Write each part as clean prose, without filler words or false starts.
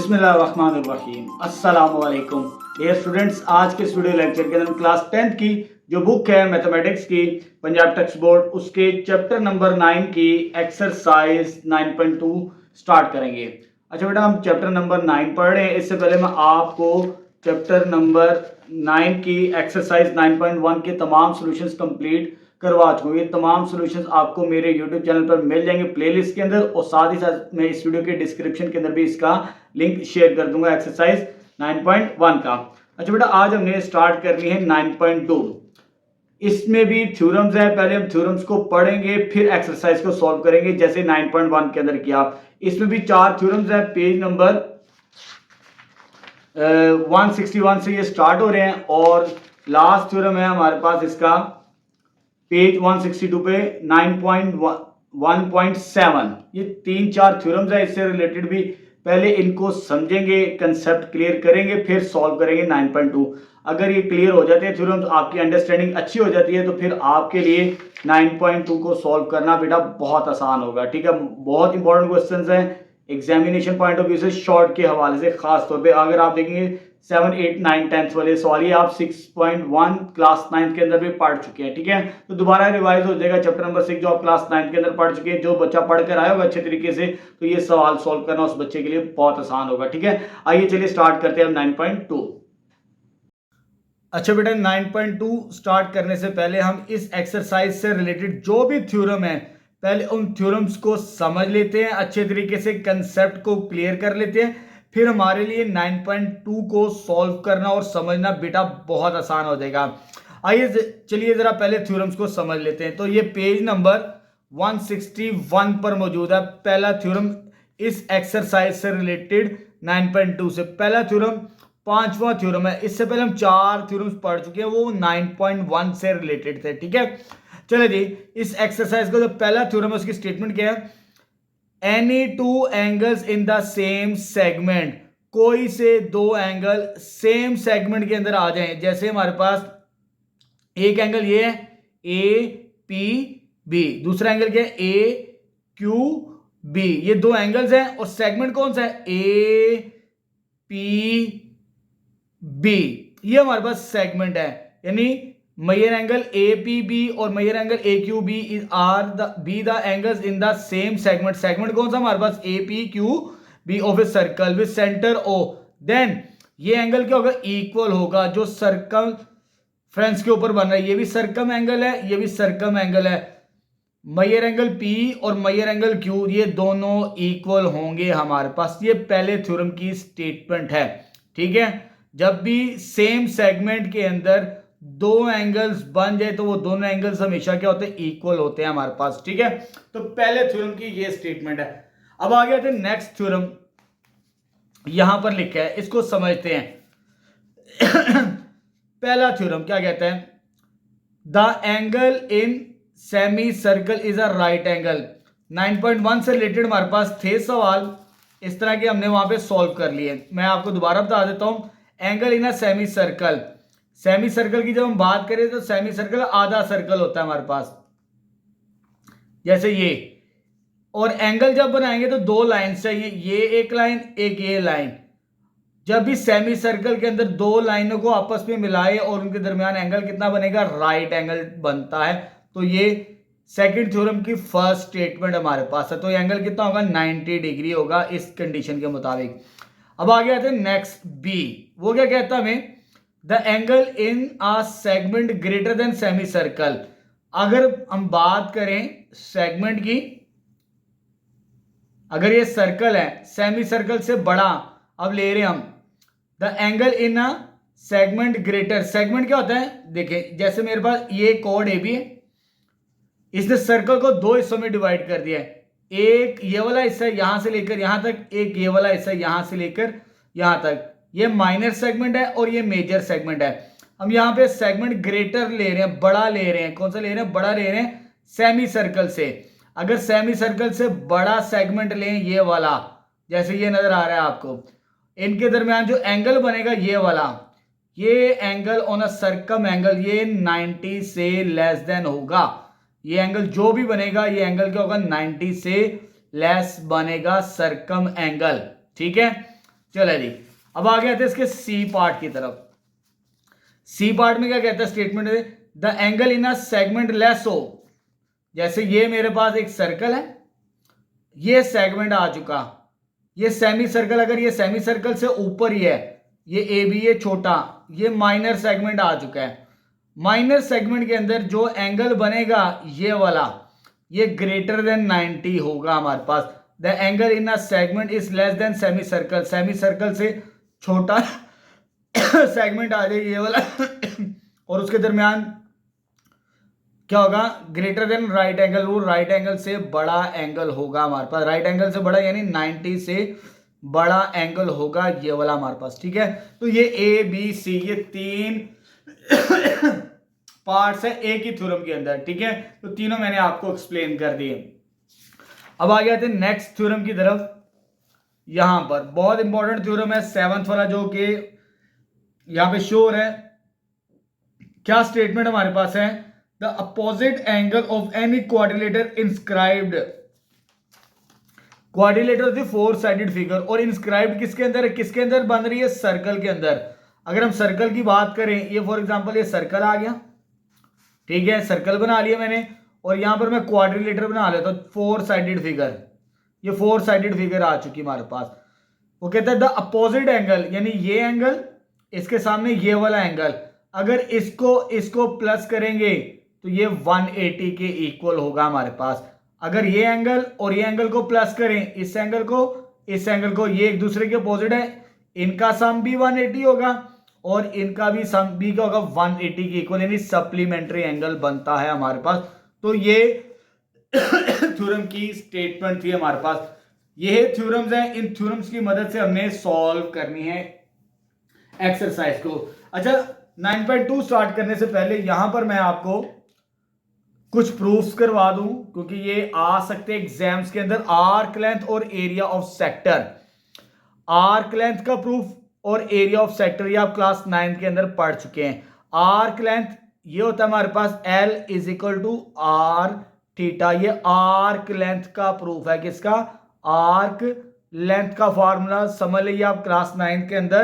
बिस्मिल्लाहिर्रहमानिर्रहीम अस्सलाम वालेकुम डियर स्टूडेंट्स। आज के स्टूडियो लेक्चर के अंदर क्लास 10th की जो बुक है मैथमेटिक्स की पंजाब टेक्स्ट बोर्ड उसके चैप्टर नंबर 9 की एक्सरसाइज 9.2 स्टार्ट करेंगे। अच्छा बेटा, हम चैप्टर नंबर 9 पढ़ रहे हैं। इससे पहले मैं आपको चैप्टर नंबर 9 की एक्सरसाइज 9.1 के तमाम सॉल्यूशंस कंप्लीट करवा चुका हूँ। ये तमाम सॉल्यूशंस आपको मेरे यूट्यूब चैनल पर मिल जाएंगे प्लेलिस्ट के अंदर, और साथ ही साथ मैं इस वीडियो के डिस्क्रिप्शन के अंदर भी इसका लिंक शेयर कर दूंगा एक्सरसाइज 9.1 का। अच्छा बेटा, आज हमने स्टार्ट करनी है 9.2। इसमें भी थ्योरम्स है। पहले हम थ्योरम्स को पढ़ेंगे फिर एक्सरसाइज को सॉल्व करेंगे जैसे 9.1 के अंदर किया। इसमें भी 4 थ्योरम्स है। पेज नंबर 161 से ये स्टार्ट हो रहे हैं और लास्ट थ्योरम है हमारे पास इसका पेज 162 पे 9.1.7। ये 3-4 थ्योरम्स है। इससे रिलेटेड भी पहले इनको समझेंगे, कंसेप्ट क्लियर करेंगे, फिर सॉल्व करेंगे 9.2। अगर ये क्लियर हो जाते हैं थ्योरम्स, आपकी अंडरस्टैंडिंग अच्छी हो जाती है, तो फिर आपके लिए 9.2 को सॉल्व करना बेटा बहुत आसान होगा। ठीक है, बहुत इंपॉर्टेंट क्वेश्चंस हैं एग्जामिनेशन पॉइंट ऑफ व्यू से, शॉर्ट के हवाले से खास तौर पे। अगर आप देखेंगे 7, 8, 9, 10 वाले सवाल ये आप 6.1 क्लास 9 के अंदर भी पढ़ चुके हैं। ठीक है, तो दोबारा रिवाइज हो जाएगा चैप्टर नंबर 6 जो आप क्लास 9 के अंदर पढ़ चुके हैं। जो बच्चा पढ़कर आया होगा अच्छे तरीके से, तो ये सवाल सॉल्व करना उस बच्चे के लिए बहुत आसान होगा। ठीक है, आइए चलिए स्टार्ट करते हैं 9.2। अच्छा बेटा, 9.2 स्टार्ट करने से पहले हम इस एक्सरसाइज से रिलेटेड जो भी थ्योरम है पहले उन थ्योरम्स को समझ लेते हैं, अच्छे तरीके से कंसेप्ट को क्लियर कर लेते हैं। फिर हमारे लिए 9.2 को सॉल्व करना और समझना बेटा बहुत आसान हो जाएगा। आइए चलिए जरा पहले थ्योरम्स को समझ लेते हैं। तो ये पेज नंबर 161 पर मौजूद है पहला थ्योरम इस एक्सरसाइज से रिलेटेड 9.2 से। पहला थ्योरम 5वां थ्योरम है। इससे पहले हम 4 थ्योरम्स पढ़ चुके हैं, वो 9.1 से रिलेटेड थे। ठीक है, चलिए जी, इस एक्सरसाइज का जो पहला थ्योरम है उसकी स्टेटमेंट क्या है? Any two angles in the same segment, कोई से दो एंगल सेम सेगमेंट के अंदर आ जाएं। जैसे हमारे पास एक एंगल ये है ए पी बी, दूसरा एंगल क्या है ए क्यू बी। ये दो एंगल्स हैं और सेगमेंट कौन सा है? A P B. ये हमारे पास सेगमेंट है, यानी major angle A P B और major angle A Q B are the angles in the same segment. Segment कौन सा हमारे पास? A P Q B of a circle with centre O. Then ये एंगल क्या होगा? इक्वल होगा जो सर्कल फ्रेंड्स के ऊपर बन रहा है। ये भी सर्कम एंगल है, ये भी सर्कम एंगल है। मेजर एंगल P और मेजर एंगल Q ये दोनों इक्वल होंगे हमारे पास। ये पहले थ्योरम की स्टेटमेंट है। ठीक है, जब भी सेम सेगमेंट के अंदर दो एंगल्स बन जाए तो वो दोनों एंगल्स हमेशा क्या होते हैं? इक्वल होते हैं हमारे पास। ठीक है, तो पहले थ्योरम की ये स्टेटमेंट है। अब आगे आते हैं नेक्स्ट थ्योरम, यहां पर लिखा है, इसको समझते हैं। पहला थ्योरम क्या कहता है? The angle in semi circle is a right angle. 9.1 से रिलेटेड हमारे पास थे सवाल इस तरह के, हमने वहां पे सॉल्व कर लिए। मैं आपको दोबारा बता देता हूं। Angle in a semi circle, semi circle की जब हम बात करें तो सेमी सर्कल आधा सर्कल होता है हमारे पास, जैसे ये। और एंगल जब बनाएंगे तो दो लाइन चाहिए, ये एक लाइन, एक ये लाइन। जब भी सेमी सर्कल के अंदर दो लाइनों को आपस में मिलाए और उनके दरमियान एंगल कितना बनेगा? राइट एंगल बनता है। तो ये सेकंड थ्योरम की फर्स्ट स्टेटमेंट हमारे पास है। तो ये एंगल कितना होगा? 90 डिग्री होगा इस कंडीशन के मुताबिक। अब आगे आते हैं नेक्स्ट बी। वो क्या कहता है हमें? The angle in a segment greater than semi circle. अगर हम बात करें सेगमेंट की, अगर ये सर्कल है सेमी सर्कल से बड़ा अब ले रहे हैं हम, the angle in a segment greater. Segment क्या होता है? देखिए, जैसे मेरे पास ये कोड ए बी है, इसने सर्कल को दो हिस्सों में डिवाइड कर दिया है। एक ये वाला हिस्सा यहां से लेकर यहां तक, एक ये वाला हिस्सा यहां से लेकर यहां तक। ये माइनर सेगमेंट है और ये मेजर सेगमेंट है। हम यहां पे सेगमेंट ग्रेटर ले रहे हैं, बड़ा ले रहे हैं। कौन सा ले रहे हैं? बड़ा ले रहे हैं सेमी सर्कल से। अगर सेमी सर्कल से बड़ा सेगमेंट लें, ये वाला, जैसे ये नजर आ रहा है आपको, इनके दरमियान जो एंगल बनेगा ये वाला, ये angle on a circum angle ये 90 से लेस देन होगा। ये एंगल जो भी बनेगा ये एंगल क्या होगा? 90 से लेस बनेगा सर्कम एंगल। ठीक है, चले जी, अब आ गए थे इसके सी पार्ट की तरफ। सी पार्ट में क्या कहता है स्टेटमेंट में, the angle in a segment less हो, जैसे ये मेरे पास एक सर्कल है, ये सेगमेंट आ चुका, ये सेमी सर्कल, अगर ये सेमी सर्कल से ऊपर ही है, ये ए बी ये छोटा, ये माइनर सेगमेंट आ चुका है। माइनर सेगमेंट के अंदर जो एंगल बनेगा ये वाला, ये ग्रेटर देन 90 होगा हमारे पास। The angle in a segment is less than semi circle, semi circle से छोटा सेगमेंट आ जाए ये वाला और उसके दरमियान क्या होगा, ग्रेटर देन राइट एंगल, वो राइट एंगल से बड़ा एंगल होगा हमारे पास, राइट एंगल से बड़ा यानी 90 से बड़ा एंगल होगा ये वाला हमारे पास। ठीक है, तो ये ए बी सी ये 3 पार्ट्स है एक ही थ्योरम के अंदर। ठीक है, तो तीनों मैंने आपको एक्सप्लेन कर दिए। अब आ गया थे नेक्स्ट थ्योरम की तरफ। यहां पर बहुत इंपॉर्टेंट थ्योरम है 7th वाला, जो कि यहां पे श्योर है। क्या स्टेटमेंट हमारे पास है, the opposite angle of any quadrilateral inscribed, quadrilateral the 4 sided figure, और इंस्क्राइब्ड किसके अंदर है, किसके अंदर बन रही है, सर्कल के अंदर। अगर हम सर्कल की बात करें, ये फॉर एग्जांपल ये सर्कल आ गया, ठीक है, सर्कल बना लिया मैंने, और यहां पर मैं क्वाड्रिलेटर बना लेता हूं, 4 साइडेड फिगर, ये 4 साइडेड फिगर आ चुकी हमारे पास। वो कहता है द अपोजिट एंगल, यानी ये एंगल इसके सामने ये वाला एंगल, अगर इसको प्लस करेंगे तो ये 180 के इक्वल होगा हमारे पास। अगर ये एंगल और ये एंगल को प्लस करें, इस एंगल को, ये एक दूसरे के अपोजिट है, इनका सम भी 180 होगा और इनका भी सम भी क्या होगा, 180 के इक्वल, यानी सप्लीमेंट्री एंगल बनता है हमारे पास। तो ये थ्योरम की स्टेटमेंट थी हमारे पास। ये थ्योरम्स हैं, इन थ्योरम्स की मदद से हमने सॉल्व करनी है एक्सरसाइज को। अच्छा, 9.2 स्टार्ट करने से पहले यहां पर मैं आपको कुछ प्रूफ्स करवा दूं, क्योंकि ये आ सकते हैं एग्जाम्स के अंदर। आर्क लेंथ और area of sector, arc length का प्रूफ और एरिया ऑफ सेक्टर, ये आप क्लास 9 के अंदर पढ़ चुके हैं। आर्क लेंथ ये होता है हमारे पास L is equal to are theta, ये आर्क लेंथ का प्रूफ है। किसका, आर्क लेंथ का फॉर्मूला समझ लीजिए, आप क्लास 9 के अंदर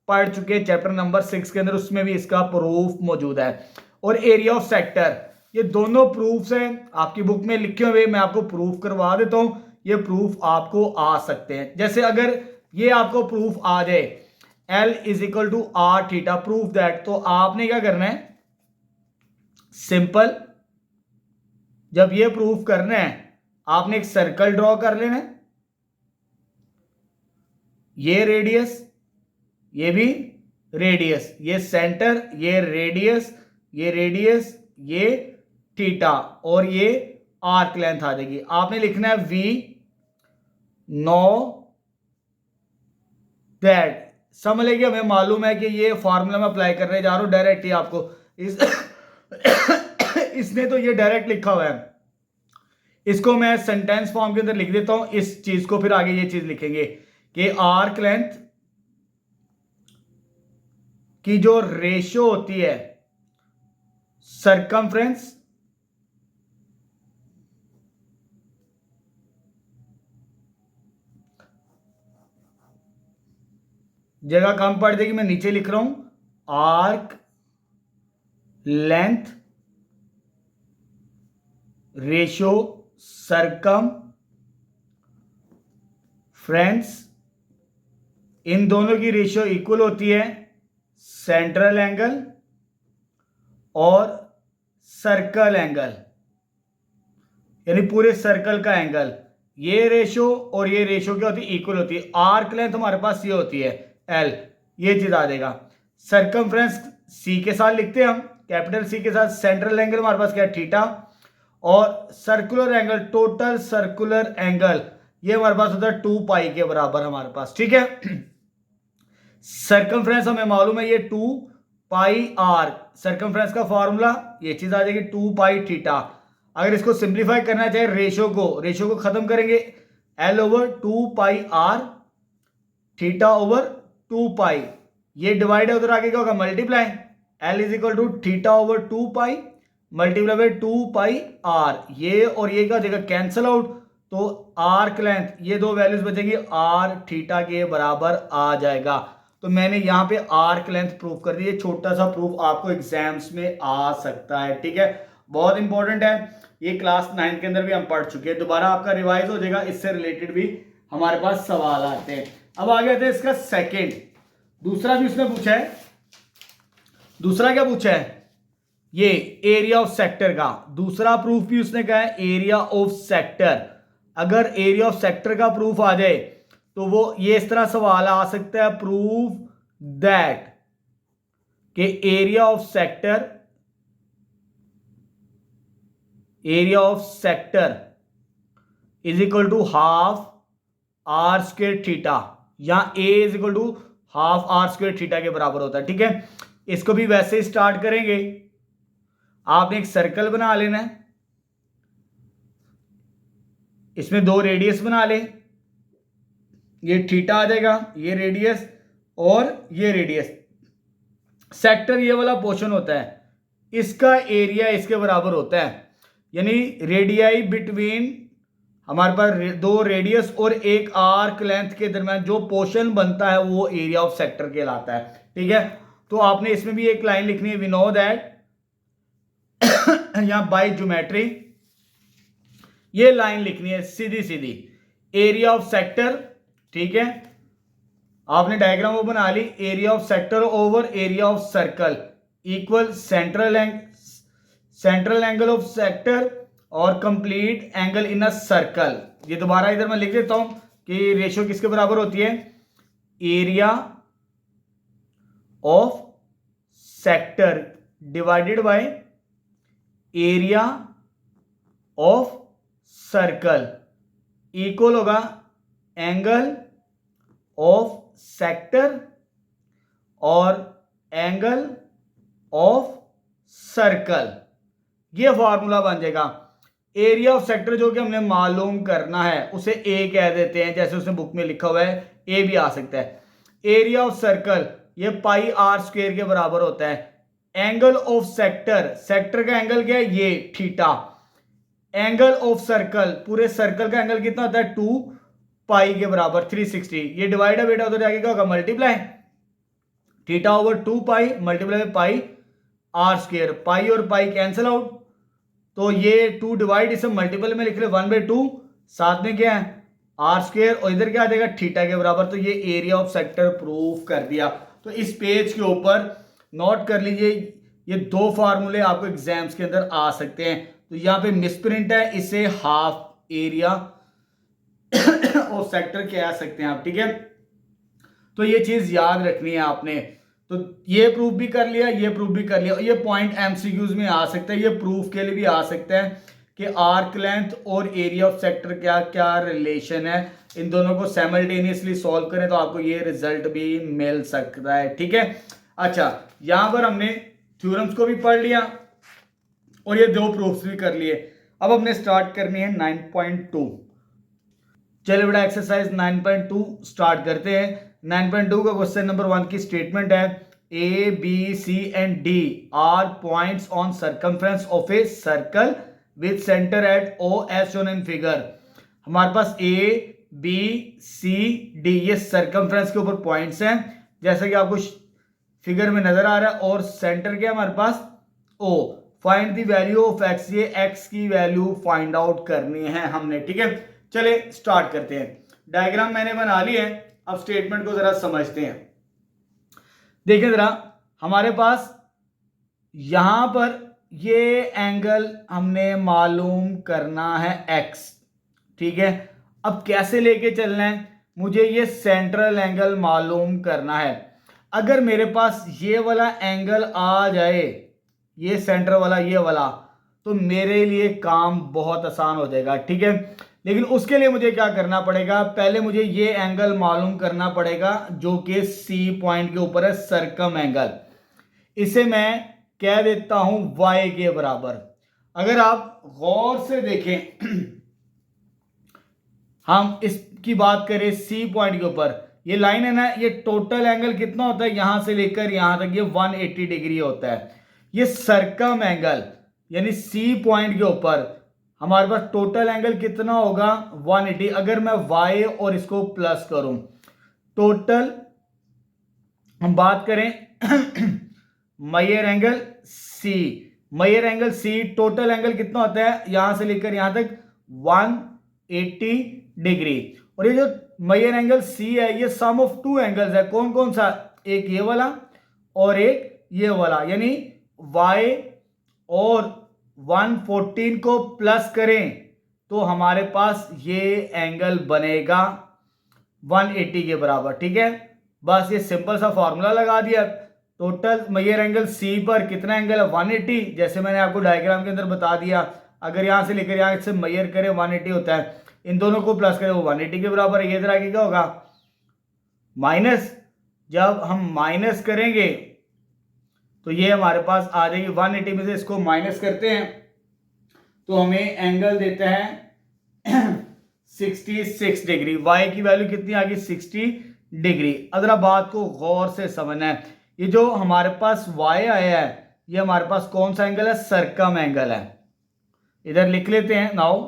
पढ़ चुके हैं, चैप्टर नंबर 6 के अंदर, उसमें भी इसका प्रूफ मौजूद है। और एरिया ऑफ सेक्टर, ये दोनों प्रूफ्स हैं आपकी बुक में लिखे हुए, मैं आपको प्रूफ करवा देता हूं। ये प्रूफ आपको आ सकते हैं, जैसे अगर ये आपको प्रूफ आ जाए L is equal to are theta, proof that, तो आपने क्या करना है, सिंपल, जब ये प्रूफ करना है आपने एक सर्कल ड्रॉ कर लेना है, ये रेडियस, ये भी रेडियस, ये सेंटर, ये रेडियस, ये रेडियस, ये थीटा, और ये आर्क लेंथ आ जाएगी। आपने लिखना है V, नो दैट, समझ लेंगे, हमें मालूम है कि ये फॉर्मूला में अप्लाई करने जा रहा हूं डायरेक्ट ही आपको इसने तो ये डायरेक्ट लिखा हुआ है, इसको मैं सेंटेंस फॉर्म के अंदर लिख देता हूं इस चीज को, फिर आगे ये चीज लिखेंगे कि आर्क लेंथ की जो रेशियो होती है सरकमफ्रेंस जगह कम पड़ जाएगी, मैं नीचे लिख रहा हूं आर्क लेंथ रेशियो सरकमफ्रेंस, इन दोनों की रेशियो इक्वल होती है सेंट्रल एंगल और सर्कल एंगल, यानी पूरे सर्कल का एंगल। ये रेशियो और ये रेशियो क्या होती है, इक्वल होती है। आर्क लेंथ हमारे पास ये होती है L, ये चीज आ जाएगा। सर्कमफ्रेंस C के साथ लिखते हैं हम, कैपिटल C के साथ। सेंट्रल एंगल हमारे पास क्या है, थीटा, और circular angle, total circular angle, ये हमारे पास होता है 2 पाई के बराबर हमारे पास। ठीक है, सर्कमफ्रेंस हमें मालूम है ये 2 पाई आर, सर्कमफ्रेंस का फॉर्मूला ये चीज आ जाएगी 2 पाई थीटा। अगर इसको सिंप्लीफाई करना चाहे रेशियो को खत्म करेंगे, L over 2 pi R, theta over 2 pi, ये डिवाइड है, उधर आगे क्या होगा, multiply, L is equal to theta over 2 pi multiply by 2 pi R, ये और ये क्या हो जाएगा, कैंसल आउट, तो आर्क लेंथ ये दो वैल्यूज बचेंगी, आर थीटा के बराबर आ जाएगा। तो मैंने यहां पे आर्क लेंथ प्रूफ कर दी। छोटा सा प्रूफ आपको एग्जाम्स में आ सकता है, ठीक है, बहुत इंपॉर्टेंट है। ये क्लास 9 के अंदर भी हम पढ़ चुके हैं, दोबारा आपका रिवाइज हो जाएगा, इससे रिलेटेड भी हमारे पास सवाल आते हैं। अब आगे आते हैं इसका सेकेंड, दूसरा भी उसने पूछा है। दूसरा क्या पूछा है, ये एरिया ऑफ सेक्टर का दूसरा प्रूफ भी उसने कहा है, एरिया ऑफ सेक्टर। अगर एरिया ऑफ सेक्टर का प्रूफ आ जाए तो वो ये इस तरह सवाल आ सकता है, प्रूफ दैट कि area of sector is equal to half R square theta, या A is equal to half R square theta के बराबर होता है, ठीक है। इसको भी वैसे ही स्टार्ट करेंगे। आपने एक सर्कल बना लेना है, इसमें दो रेडियस बना ले, ये थीटा आ जाएगा, ये रेडियस और ये रेडियस। सेक्टर ये वाला पोर्शन होता है, इसका एरिया इसके बराबर होता है, यानी रेडियाई बिटवीन हमारे पास दो रेडियस और एक आर्क लेंथ के दरमियान जो पोर्शन बनता है वो एरिया ऑफ सेक्टर कहलाता है, ठीक है। तो आपने इसमें भी एक लाइन लिखनी है, वी नो दैट यहां बाय ज्योमेट्री ये लाइन लिखनी है सीधी सीधी, एरिया ऑफ सेक्टर, ठीक है। आपने डायग्राम वो बना ली, area of sector over area of circle equal central angle of sector और complete angle in a circle. ये दोबारा इधर मैं लिख देता हूं कि रेशियो किसके बराबर होती है, area of sector divided by area of circle equal होगा एंगल ऑफ सेक्टर और एंगल ऑफ सर्कल। ये फॉर्मूला बन जाएगा। एरिया ऑफ सेक्टर जो कि हमने मालूम करना है उसे ए कह देते हैं, जैसे उसने बुक में लिखा हुआ है, ए भी आ सकता है। एरिया ऑफ सर्कल ये पाई आर स्क्वायर के बराबर होता है। एंगल ऑफ सेक्टर, सेक्टर का एंगल क्या है, ये थीटा। एंगल ऑफ सर्कल, पूरे सर्कल का एंगल कितना होता है, 2 पाई के बराबर 360। ये डिवाइड है बेटा, उधर जाके क्या होगा, multiply, theta over 2 pi multiply pi R square, pi और पाई कैंसिल आउट, तो ये 2 डिवाइड इसे मल्टीपल में लिख ले 1/2, साथ में क्या है आर स्क्वायर, और इधर क्या आ जाएगा थीटा के बराबर। तो ये एरिया ऑफ सेक्टर प्रूफ कर दिया। तो इस पेज के ऊपर नोट कर लीजिए, ये दो फार्मूले आपको एग्जाम्स के अंदर आ सकते हैं। तो यहां पे मिसप्रिंट है, इसे हाफ एरिया ऑफ सेक्टर कह सकते हैं आप, ठीक है। तो ये चीज याद रखनी है आपने। तो ये प्रूफ भी कर लिया, ये प्रूफ भी कर लिया। ये पॉइंट एमसीक्यूज में आ सकता है, ये प्रूफ के लिए भी आ सकता है कि आर्क लेंथ और एरिया ऑफ सेक्टर क्या क्या रिलेशन है। इन दोनों को साइमल्टेनियसली सॉल्व करें तो आपको ये रिजल्ट भी मिल सकता है, ठीक है। अच्छा, यहां पर हमने थ्योरम्स को भी पढ़ लिया और ये दो प्रूफ्स भी कर लिए। अब हमने स्टार्ट करनी है 9.2। चलिए बेटा एक्सरसाइज 9.2 स्टार्ट करते हैं। 9.2 का क्वेश्चन नंबर 1 की स्टेटमेंट है, A B C and D are points on circumference of a circle with centre at O as shown in figure. हमारे पास ए बी सी डी ये सर्कमफ्रेंस के ऊपर पॉइंट्स हैं, जैसा कि आपको फिगर में नजर आ रहा है, और सेंटर क्या हमारे पास O. Find the value of X, ये एक्स की वैल्यू फाइंड आउट करनी है हमने, ठीक है। चले स्टार्ट करते हैं। डायग्राम मैंने बना ली है, अब स्टेटमेंट को जरा समझते हैं। देखिए जरा, हमारे पास यहां पर ये एंगल हमने मालूम करना है x, ठीक है। अब कैसे लेके चलना है, मुझे ये सेंट्रल एंगल मालूम करना है। अगर मेरे पास ये वाला एंगल आ जाए, ये सेंटर वाला ये वाला, तो मेरे लिए काम बहुत आसान हो जाएगा, ठीक है। लेकिन उसके लिए मुझे क्या करना पड़ेगा, पहले मुझे ये एंगल मालूम करना पड़ेगा जो कि सी पॉइंट के ऊपर है, सरकम एंगल। इसे मैं कह देता हूं y के बराबर। अगर आप गौर से देखें हम इसकी बात करें सी पॉइंट के ऊपर, ये लाइन है ना, ये टोटल एंगल कितना होता है यहां से लेकर यहां तक, ये 180 डिग्री होता है। ये सरकम एंगल यानी सी पॉइंट के ऊपर हमारे पास टोटल एंगल कितना होगा 180। अगर मैं y और इसको प्लस करूं, टोटल हम बात करें major angle C, major angle C total angle कितना होता है यहां से लेकर यहां तक 180 डिग्री। और ये जो मेजर एंगल C है ये सम ऑफ टू एंगल्स है। कौन कौन सा? एक ये वाला और एक ये वाला, यानी y और 114 को प्लस करें तो हमारे पास ये एंगल बनेगा 180 के बराबर। ठीक है, बस ये सिंपल सा फॉर्मूला लगा दिया। टोटल मेजर एंगल C पर कितना एंगल है 180, जैसे मैंने आपको डायग्राम के अंदर बता दिया। अगर यहां से लेकर यहां से मेजर करें 180 होता है, इन दोनों को प्लस करें वो 180 के बराबर है। ये इधर आगे क्या होगा माइनस, जब हम माइनस करेंगे तो ये हमारे पास आ जाएगी 180 में से इसको माइनस करते हैं तो हमें एंगल देता है 66 डिग्री। y की वैल्यू कितनी आ गई 60 डिग्री। अगर बात को गौर से समझना है, ये जो हमारे पास y आया है ये हमारे पास कौन सा एंगल है? सरकम एंगल है। इधर लिख लेते हैं now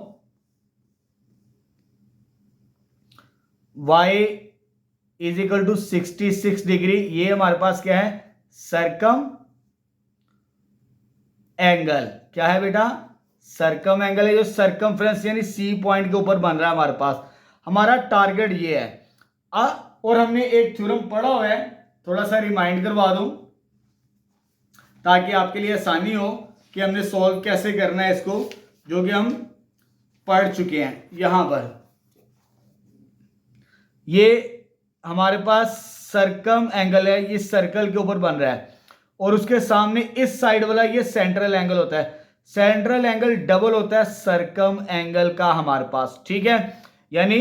y is equal to 66 degree. ये हमारे पास क्या है? Circum angle. क्या है बेटा? सरकम एंगल है, जो सरकमफ्रेंस यानी C पॉइंट के ऊपर बन रहा है हमारे पास। हमारा टारगेट ये है। और हमने एक थ्योरम पढ़ा हुआ है, थोड़ा सा रिमाइंड करवा दूं ताकि आपके लिए आसानी हो कि हमने सॉल्व कैसे करना है इसको, जो कि हम पढ़ चुके हैं। यहां पर ये हमारे पास सरकम एंगल है, ये सर्कल के ऊपर बन रहा है और उसके सामने इस साइड वाला ये सेंट्रल एंगल होता है। सेंट्रल एंगल डबल होता है सरकम एंगल का हमारे पास। ठीक है, यानी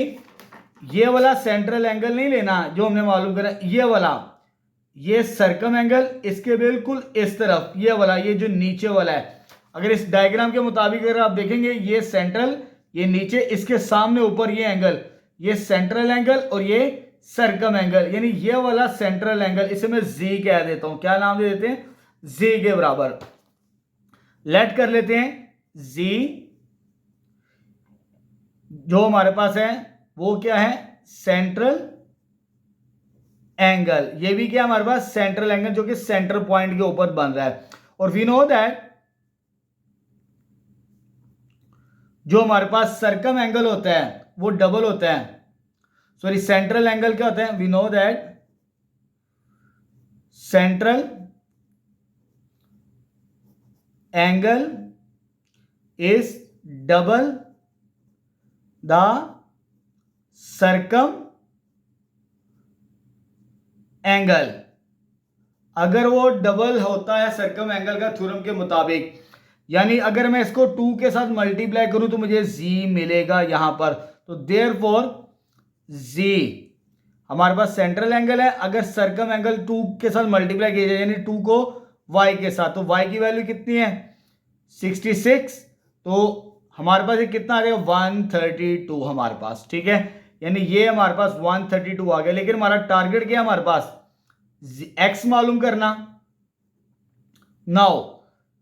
ये वाला सेंट्रल एंगल नहीं लेना जो हमने मालूम करा, ये वाला ये सरकम एंगल, इसके बिल्कुल इस तरफ ये वाला, ये जो नीचे वाला है। अगर इस डायग्राम के मुताबिक अगर आप देखेंगे ये सेंट्रल, ये नीचे, इसके सामने ऊपर ये एंगल, ये सेंट्रल एंगल और ये सरकम एंगल, यानी ये वाला सेंट्रल एंगल, इसे मैं जी कह देता हूं। क्या नाम दे देते हैं? जी के बराबर। लेट कर लेते हैं जी। जो हमारे पास है वो क्या है? Central angle. ये भी क्या हमारे पास? सेंट्रल एंगल, जो कि सेंटर पॉइंट के ऊपर बन रहा है। और वी नो दैट जो हमारे पास सरकम एंगल होता है वो डबल होता है। सॉरी, सेंट्रल एंगल क्या होता है? We know that central angle is double the circum angle. अगर वो डबल होता है सरकम एंगल का थ्योरम के मुताबिक, यानी अगर मैं इसको 2 के साथ मल्टीप्लाई करूं तो मुझे जी मिलेगा यहां पर। तो देयरफॉर जी हमारे पास सेंट्रल एंगल है। अगर सरकम एंगल 2 के साथ मल्टीप्लाई किया जाए यानी 2 को y के साथ, तो y की वैल्यू कितनी है 66, तो हमारे पास ये कितना आ गया 132 हमारे पास। ठीक है, यानी ये हमारे पास 132 आ गया। लेकिन हमारा टारगेट क्या है? हमारे पास x मालूम करना। नाउ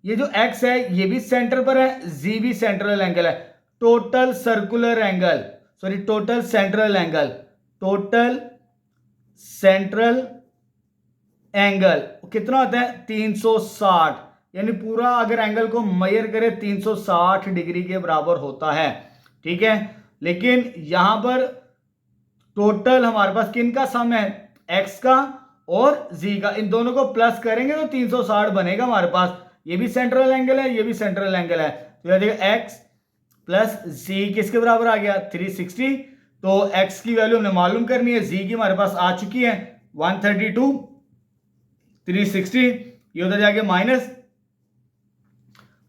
ये जो x है ये भी सेंटर पर है, z भी सेंट्रल एंगल है। Total circular angle, sorry total central angle, total central angle कितना होता है 360, यानी पूरा अगर एंगल को मेजर करें 360 डिग्री के बराबर होता है। ठीक है, लेकिन यहां पर टोटल हमारे पास किन का सम है? x का और z का। इन दोनों को प्लस करेंगे तो 360 बनेगा हमारे पास। ये भी सेंट्रल एंगल है, ये भी सेंट्रल एंगल है। तो यह देखिए x प्लस z किसके बराबर आ गया 360। तो x की वैल्यू हमने मालूम करनी है, z की हमारे पास आ चुकी है 132, 360, ये उधर जाके माइनस।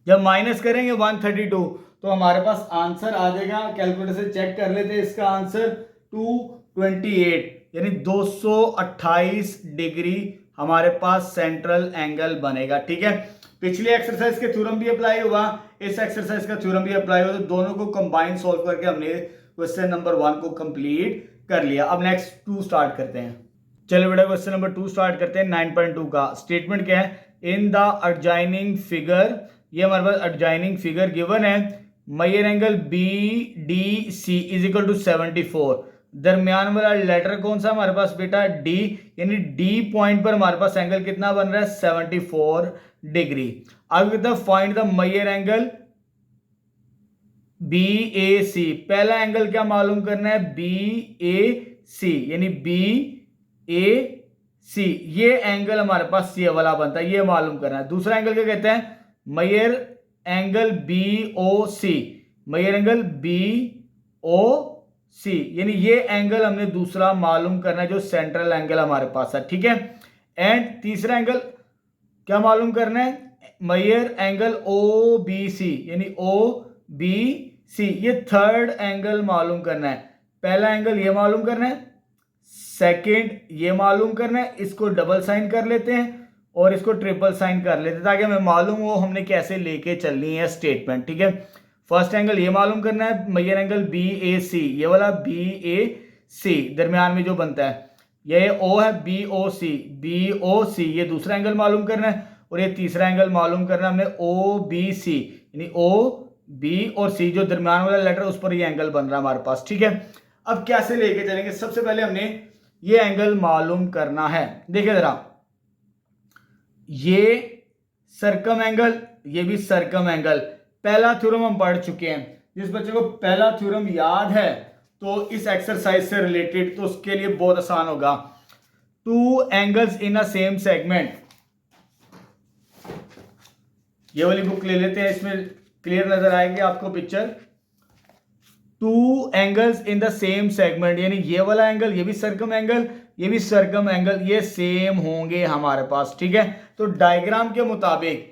जब माइनस करेंगे 132 तो हमारे पास आंसर आ जाएगा। कैलकुलेटर से चेक कर लेते हैं, इसका आंसर 228 यानी 228 डिग्री हमारे पास सेंट्रल एंगल बनेगा। ठीक है, पिछली एक्सरसाइज के थ्योरम भी अप्लाई हुआ, इस एक्सरसाइज का थ्योरम भी अप्लाई हुआ, तो दोनों को कंबाइन सॉल्व करके हमने क्वेश्चन नंबर 1 को कंप्लीट कर लिया। अब नेक्स्ट 2 स्टार्ट करते हैं। चलिए बेटा क्वेश्चन नंबर 2 स्टार्ट करते हैं। 9.2 का स्टेटमेंट क्या है? इन द एडजॉइनिंग फिगर, ये हमारे पास एडजॉइनिंग फिगर गिवन है measure angle B D C is equal to 74। दरमियान वाला लेटर कौन सा हमारे पास बेटा, डी, यानी डी पॉइंट पर हमारे पास एंगल कितना बन रहा है, 74 डिग्री। अब कहता है find the major angle B A C. पहला एंगल क्या मालूम करना है, बी ए सी, यानी बी ए सी, ये एंगल हमारे पास ये वाला बनता है, ये मालूम करना है। दूसरा एंगल क्या कहते हैं, मयर एंगल बी ओ सी, मयर एंगल बी ओ सी, यानी ये एंगल हमने दूसरा मालूम करना है जो सेंट्रल एंगल हमारे पास है, ठीक है। एंड तीसरा एंगल क्या मालूम करना है, मयर एंगल ओ बी सी, यानी ओ बी सी, ये थर्ड एंगल मालूम करना है। पहला एंगल ये मालूम करना है, सेकंड ये मालूम करना है, इसको डबल साइन कर लेते हैं और इसको ट्रिपल साइन कर लेते हैं ताकि हमें मालूम हो हमने कैसे लेके चलनी है स्टेटमेंट, ठीक है। फर्स्ट एंगल ये मालूम करना है, मयर एंगल बी ए सी, ये वाला बी ए सी दरमियान में जो बनता है, ये ओ है बी ओ सी, बी ओ सी, ये दूसरा एंगल मालूम करना है। और ये तीसरा एंगल मालूम करना है हमें ओ बी सी, यानी ओ बी और सी जो दरमियान वाला लेटर उस पर ये एंगल बन रहा है हमारे पास, ठीक है। अब कैसे लेके चलेंगे, सबसे पहले हमने ये एंगल मालूम करना है। देखिए जरा, ये सरकम एंगल, ये भी सरकम एंगल, पहला थ्योरम हम पढ़ चुके हैं। जिस बच्चे को पहला थ्योरम याद है तो इस एक्सरसाइज से रिलेटेड तो उसके लिए बहुत आसान होगा। To angles in a same segment, ये वाली बुक ले लेते हैं, इसमें क्लियर नजर आएगी आपको picture. To angles in the same segment, यानी ये वाला एंगल, ये भी सरकम एंगल, ये भी सरकम एंगल, ये सेम होंगे हमारे पास, ठीक है। तो डायग्राम के मुताबिक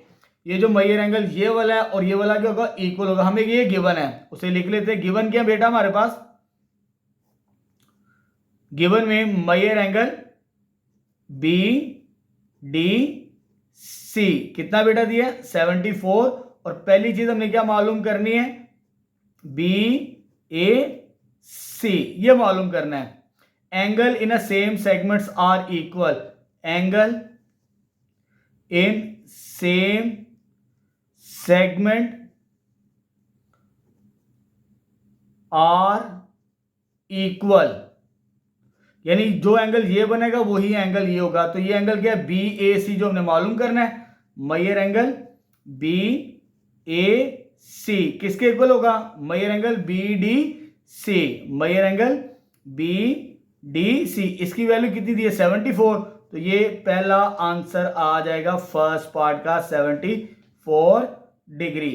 ये जो मयर एंगल ये वाला है और ये वाला क्या होगा, इक्वल होगा। हमें ये गिवन है, उसे लिख लेते हैं। गिवन क्या बेटा हमारे पास, गिवन में measure angle B D C कितना बेटा दिया, 74। और पहली चीज हमने क्या मालूम करनी है, बी ए सी, ये मालूम करना है। Angle in a same segments are equal, angle in same segment are equal, यानी जो एंगल ये बनेगा वही एंगल ये होगा। तो ये एंगल क्या है, बी ए सी, जो हमने मालूम करना है। मयर एंगल बी ए सी किसके इक्वल होगा, measure angle B D C, measure angle B D C, इसकी वैल्यू कितनी दी है, 74। तो ये पहला आंसर आ जाएगा फर्स्ट पार्ट का, 74 डिग्री।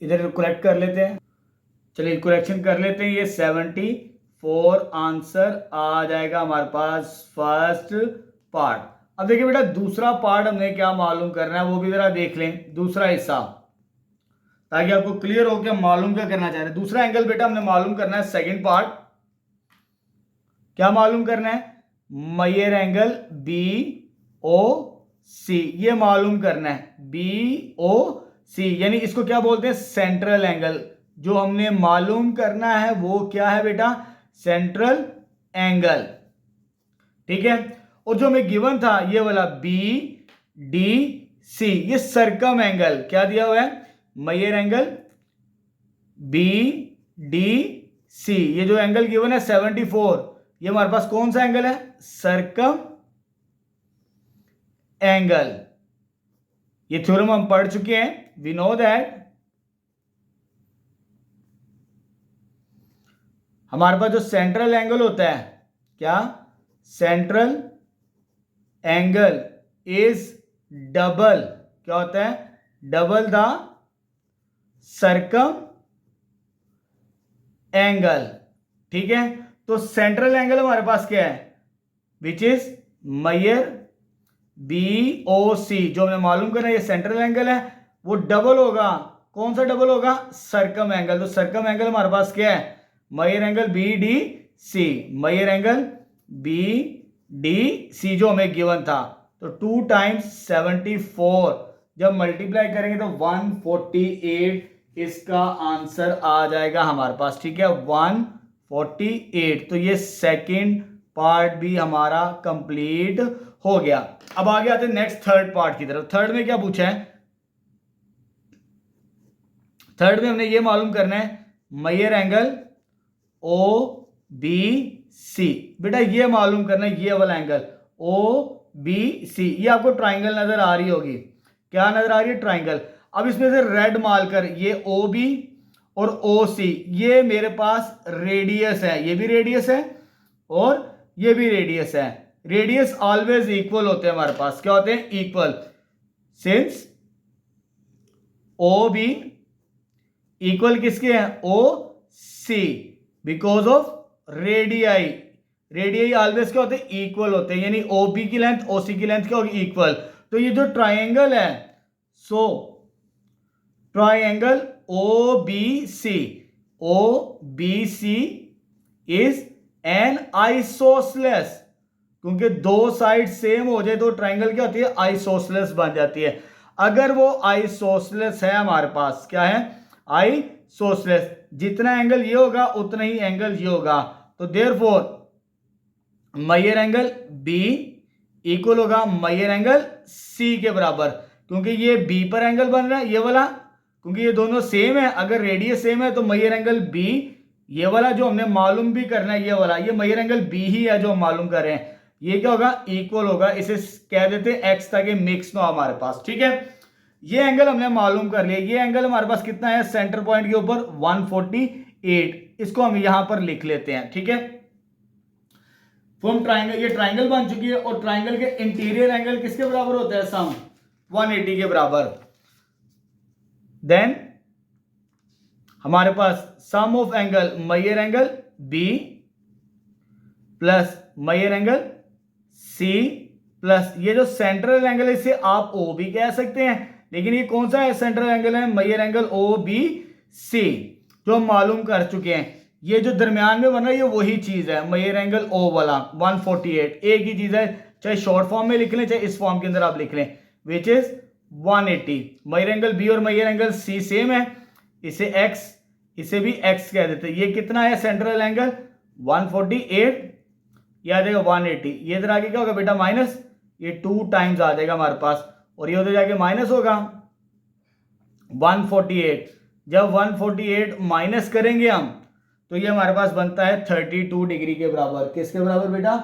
इधर करेक्ट कर लेते हैं, चलिए करेक्शन कर लेते हैं। ये 74 आंसर आ जाएगा हमारे पास फर्स्ट पार्ट। अब देखिए बेटा दूसरा पार्ट हमने क्या मालूम करना है वो भी जरा देख लें, दूसरा हिस्सा, ताकि आपको क्लियर हो कि हम मालूम क्या करना चाह रहे हैं। दूसरा एंगल बेटा हमने मालूम करना है, सेकंड पार्ट क्या मालूम करना है, मयर एंगल बी ओ सी, ये मालूम करना है, बी ओ सी, यानी इसको क्या बोलते हैं, सेंट्रल एंगल। जो हमने मालूम करना है वो क्या है बेटा, सेंट्रल एंगल, ठीक है। और जो हमें गिवन था ये वाला बी डी सी, ये सरकम एंगल, क्या दिया हुआ है, measure angle B D C, ये जो एंगल गिवन है 74, ये हमारे पास कौन सा एंगल है, सरकम एंगल। ये थ्योरम हम पढ़ चुके हैं, वी नो दैट हमारे पास जो सेंट्रल एंगल होता है, क्या, सेंट्रल एंगल इज डबल, क्या होता है, डबल द सरकम एंगल, ठीक है। तो सेंट्रल एंगल हमारे पास क्या है, which is Mayur B O सी, जो हमने मालूम करना है ये सेंट्रल एंगल है, वो डबल होगा, कौन सा डबल होगा, सरकम एंगल। तो सरकम एंगल हमारे पास क्या है, measure angle B D C, measure angle B D C जो हमें गिवन था। तो 2 टाइम्स 74 जब मल्टीप्लाई करेंगे तो 148 इसका आंसर आ जाएगा हमारे पास, ठीक है, 148। तो ये सेकंड पार्ट भी हमारा कंप्लीट हो गया। अब आगे आते हैं नेक्स्ट थर्ड पार्ट की तरफ। थर्ड में क्या पूछा है, थर्ड में हमने ये मालूम करना है measure angle O B C. बेटा ये मालूम करना है ये वाला एंगल ओ बी सी। ये आपको ट्राइंगल नजर आ रही होगी, क्या नजर आ रही है? ट्राइंगल। अब इसमें से रेड मार्कर ये ओ बी और ओ सी, ये मेरे पास रेडियस है, ये भी रेडियस है और ये भी रेडियस है। रेडियस ऑलवेज इक्वल होते हैं हमारे पास, क्या होते हैं? Equal. Since O B equal किसके हैं? O C, because of radii. Radii always क्या होते हैं? इक्वल होते हैं, यानी ओ बी की लेंथ ओ सी की लेंथ क्या होगी? इक्वल। तो ये जो ट्राइंगल है, so triangle O B C, O B C is an isosceles. क्योंकि दो साइड सेम हो जाए तो ट्राइंगल क्या होती है? आइसोसेलेस बन जाती है। अगर वो आइसोसेलेस है हमारे पास, क्या है? आइसोसेलेस। जितना एंगल ये होगा उतना ही एंगल ये होगा। तो therefore measure angle B equal होगा मेजर एंगल सी के बराबर, क्योंकि ये बी पर एंगल बन रहा है ये वाला, क्योंकि ये दोनों सेम है। अगर रेडियस सेम है तो मेजर एंगल बी, ये वाला जो हमने मालूम भी करना है ये वाला, ये मेजर एंगल बी ही है जो हम मालूम कर रहे हैं, ये क्या होगा? इक्वल होगा। इसे कह देते हैं एक्स, ताकि मिक्स ना हो हमारे पास। ठीक है, ये एंगल हमने मालूम कर लिया। ये एंगल हमारे पास कितना है? सेंटर पॉइंट के ऊपर 148। इसको हम यहां पर लिख लेते हैं। ठीक है, फॉर्म ट्राइंगल, ये ट्राइंगल बन चुकी है और ट्राइंगल के इंटीरियर एंगल किसके बराबर होता है? सम 180 के बराबर। देन हमारे पास sum of angle major angle B plus major angle C plus ये जो सेंट्रल एंगल है इसे आप ओ भी कह सकते हैं, लेकिन ये कौन सा है? सेंट्रल एंगल है measure angle O B C, जो हम मालूम कर चुके हैं। ये जो दरमियान में बन रहा है ये वही चीज है, मेजर एंगल ओ वाला 148, एक ही चीज है। चाहे शॉर्ट फॉर्म में लिख लें चाहे इस फॉर्म के अंदर आप लिख लें, which is 180। Major angle B और मेजर एंगल सी सेम है, इसे एक्स, इसे भी एक्स कह देते हैं। ये कितना है? सेंट्रल एंगल 148, ये आ जाएगा 180। ये इधर आगे क्या होगा बेटा? माइनस, ये 2 टाइम्स आ जाएगा हमारे पास, और ये उधर जाके माइनस होगा 148। जब 148 माइनस करेंगे हम तो ये हमारे पास बनता है 32 डिग्री के बराबर। किसके बराबर बेटा?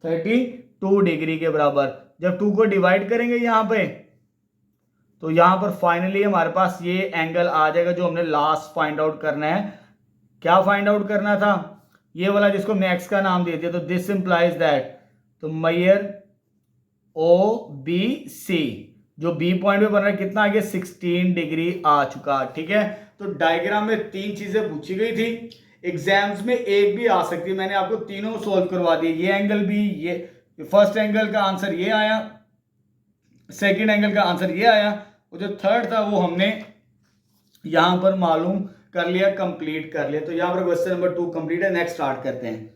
32 डिग्री के बराबर। जब 2 को डिवाइड करेंगे यहां पे तो यहां पर फाइनली हमारे पास ये एंगल आ जाएगा जो हमने लास्ट फाइंड आउट करना है। क्या फाइंड आउट करना था? ये वाला जिसको हमने एक्स का नाम दे दिया। तो दिस इंप्लाइज दैट, तो मेजर ओ बी सी जो बी पॉइंट पे बन रहा है कितना आ गया? 16 डिग्री आ चुका। ठीक है, तो डायग्राम में 3 चीजें पूछी गई थी, एग्जाम्स में एक भी आ सकती है। मैंने आपको तीनों सोल्व करवा दिए। ये एंगल भी, ये फर्स्ट एंगल का आंसर ये आया, सेकंड एंगल का आंसर ये आया, और जो थर्ड था वो हमने यहां पर मालूम कर लिया, कंप्लीट कर लिया। तो यहां पर क्वेश्चन नंबर 2 कंप्लीट है। नेक्स्ट स्टार्ट करते हैं।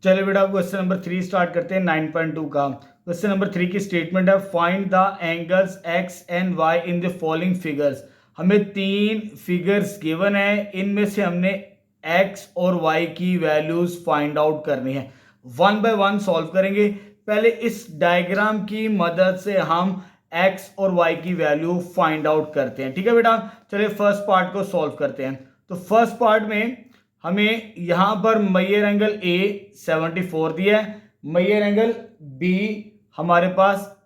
चलिए बेटा क्वेश्चन नंबर 3 स्टार्ट करते हैं 9.2 का। क्वेश्चन नंबर 3 की स्टेटमेंट है, find the angles X and Y in the following figures. हमें 3 फिगर्स गिवन है, इनमें से हमने एक्स और वाई की वैल्यूज फाइंड आउट करनी है। 1 बाय 1 सॉल्व करेंगे। पहले इस डायग्राम की मदद से हम एक्स और वाई की वैल्यू फाइंड आउट करते हैं। ठीक है बेटा, चलिए फर्स्ट पार्ट को सॉल्व करते हैं। तो फर्स्ट पार्ट में हमें यहां पर मेजर एंगल ए 74 दिया है, मेजर एंगल बी हमारे पास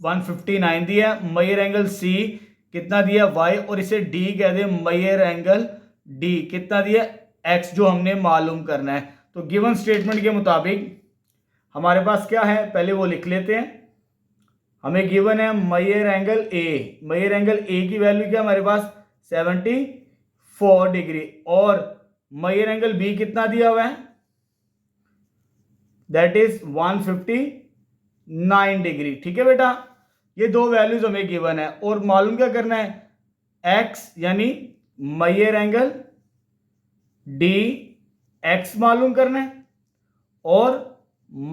159 दिया है, मेजर एंगल सी कितना दिया? वाई, और इसे डी कह दे। मेजर एंगल डी कितना दिया? एक्स, जो हमने मालूम करना है। तो गिवन स्टेटमेंट के मुताबिक हमारे पास क्या है, पहले वो लिख लेते हैं। हमें गिवन है measure angle A, measure angle A की वैल्यू क्या हमारे पास? 74 डिग्री, और मेजर एंगल बी कितना दिया हुआ है? That is 159 degree. ठीक है बेटा, ये दो वैल्यूज हमें गिवन है, और मालूम क्या करना है? एक्स यानी मेजर एंगल डी एक्स मालूम करना है, और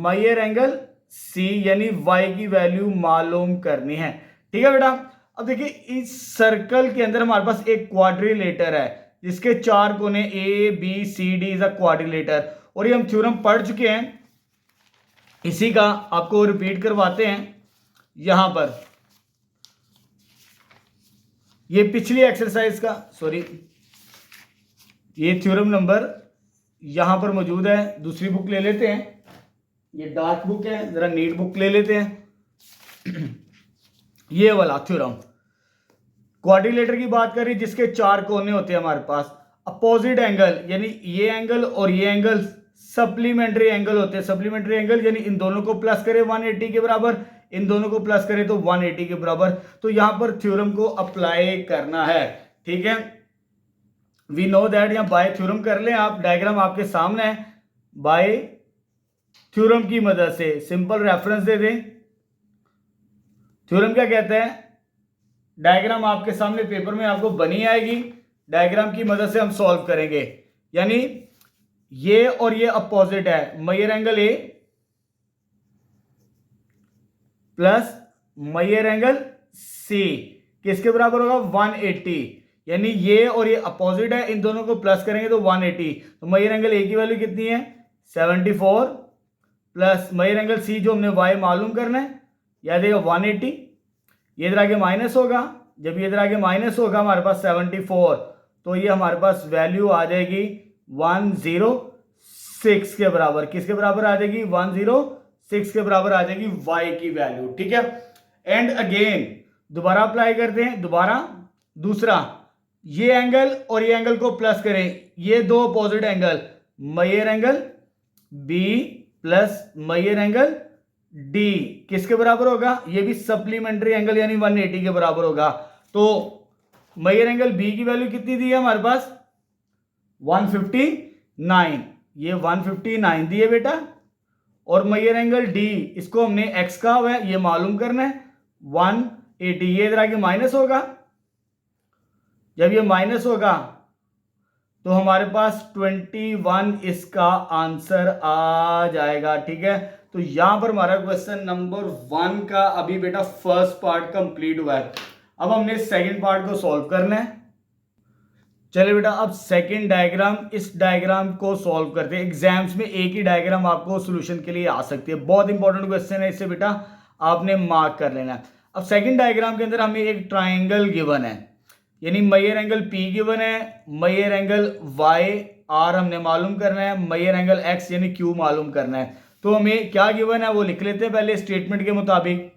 मेजर एंगल सी यानी वाई की वैल्यू मालूम करनी है। ठीक है बेटा, अब देखिए इस सर्कल के अंदर हमारे पास एक क्वाड्रिलेटर है जिसके 4 कोने A B C D is a quadrilateral, और ये हम थ्योरम पढ़ चुके हैं। इसी का आपको रिपीट करवाते हैं। यहां पर ये पिछली एक्सरसाइज का, सॉरी, ये थ्योरम नंबर यहां पर मौजूद है। दूसरी बुक ले लेते हैं, ये डार्क बुक है, जरा नीट बुक ले लेते हैं। ये वाला थ्योरम क्वाड्रिलेटर की बात करें जिसके 4 कोने होते हैं हमारे पास। अपोजिट एंगल यानी ये एंगल और ये एंगल सप्लीमेंट्री एंगल होते हैं। सप्लीमेंट्री एंगल यानी इन दोनों को प्लस करें 180 के बराबर, इन दोनों को प्लस करें तो 180 के बराबर। तो यहां पर थ्योरम को अप्लाई करना है, ठीक है। वी नो दैट, यहां बाय थ्योरम कर लें आप। डायग्राम आपके सामने है, बाय थ्योरम की मदद से सिंपल रेफरेंस दे दें। थ्योरम क्या कहता है, डायग्राम आपके सामने पेपर में आपको बनी आएगी, डायग्राम की मदद से हम सॉल्व करेंगे। यानी ये और ये अपोजिट है, measure angle A plus major angle C किसके बराबर होगा, 180। यानी ये और ये अपोजिट है, इन दोनों को प्लस करेंगे तो 180। तो मेजर एंगल ए की वैल्यू कितनी है, 74 प्लस मेजर एंगल सी जो हमने वाई मालूम करना है, याद है 180। ये इधर आगे माइनस होगा, जब ये इधर आगे माइनस होगा हमारे पास 74, तो ये हमारे पास वैल्यू आ जाएगी 106 के बराबर। किसके बराबर आ जाएगी, 106 के बराबर आ जाएगी y की वैल्यू, ठीक है। एंड अगेन दोबारा अप्लाई करते हैं, दोबारा दूसरा, ये एंगल और ये एंगल को प्लस करें, ये दो opposite angle, major angle b plus major angle d किसके बराबर होगा, ये भी सप्लीमेंट्री एंगल यानी 180 के बराबर होगा। तो मेजर एंगल b की वैल्यू कितनी दी है हमारे पास, 159, ये 159 दी है बेटा। और मेजर एंगल d इसको हमने x का हुआ है, ये मालूम करना है 180। ये इधर आगे माइनस होगा, जब ये माइनस होगा तो हमारे पास 21 इसका आंसर आ जाएगा, ठीक है। तो यहां पर हमारा क्वेश्चन नंबर 1 का अभी बेटा फर्स्ट पार्ट कंप्लीट हुआ है। अब हमने सेकंड पार्ट को सॉल्व करना है। चलिए बेटा, अब सेकंड डायग्राम, इस डायग्राम को सॉल्व करते हैं। एग्जाम्स में एक ही डायग्राम आपको सॉल्यूशन के लिए आ सकती है, बहुत इंपॉर्टेंट क्वेश्चन है, इससे बेटा आपने मार्क कर लेना है। अब सेकंड डायग्राम के अंदर हमें एक ट्राइंगल गिवन है, यानी मेजर एंगल P गिवन है, मेजर एंगल Y R हमने मालूम करना है, मेजर एंगल X यानी Q मालूम करना है। तो हमें क्या गिवन है वो लिख लेते हैं पहले स्टेटमेंट के मुताबिक।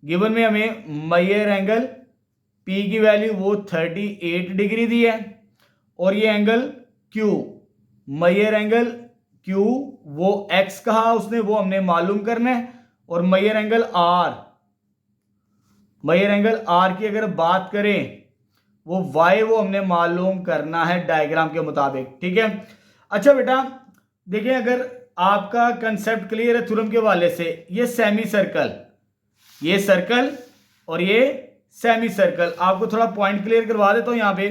गिवन में हमें मेजर एंगल P की वैल्यू वो 38 डिग्री दी है, और ये angle Q, measure angle Q वो X कहा उसने, वो हमने मालूम करना है। और major angle R, measure angle R की अगर बात करें वो y वो हमने मालूम करना है डायग्राम के मुताबिक, ठीक है। अच्छा बेटा देखिए, अगर आपका कंसेप्ट क्लियर है थ्योरम के वाले से, ये सेमी सर्कल, ये सर्कल और ये सेमी सर्कल, आपको थोड़ा पॉइंट क्लियर करवा देता हूं। यहां पे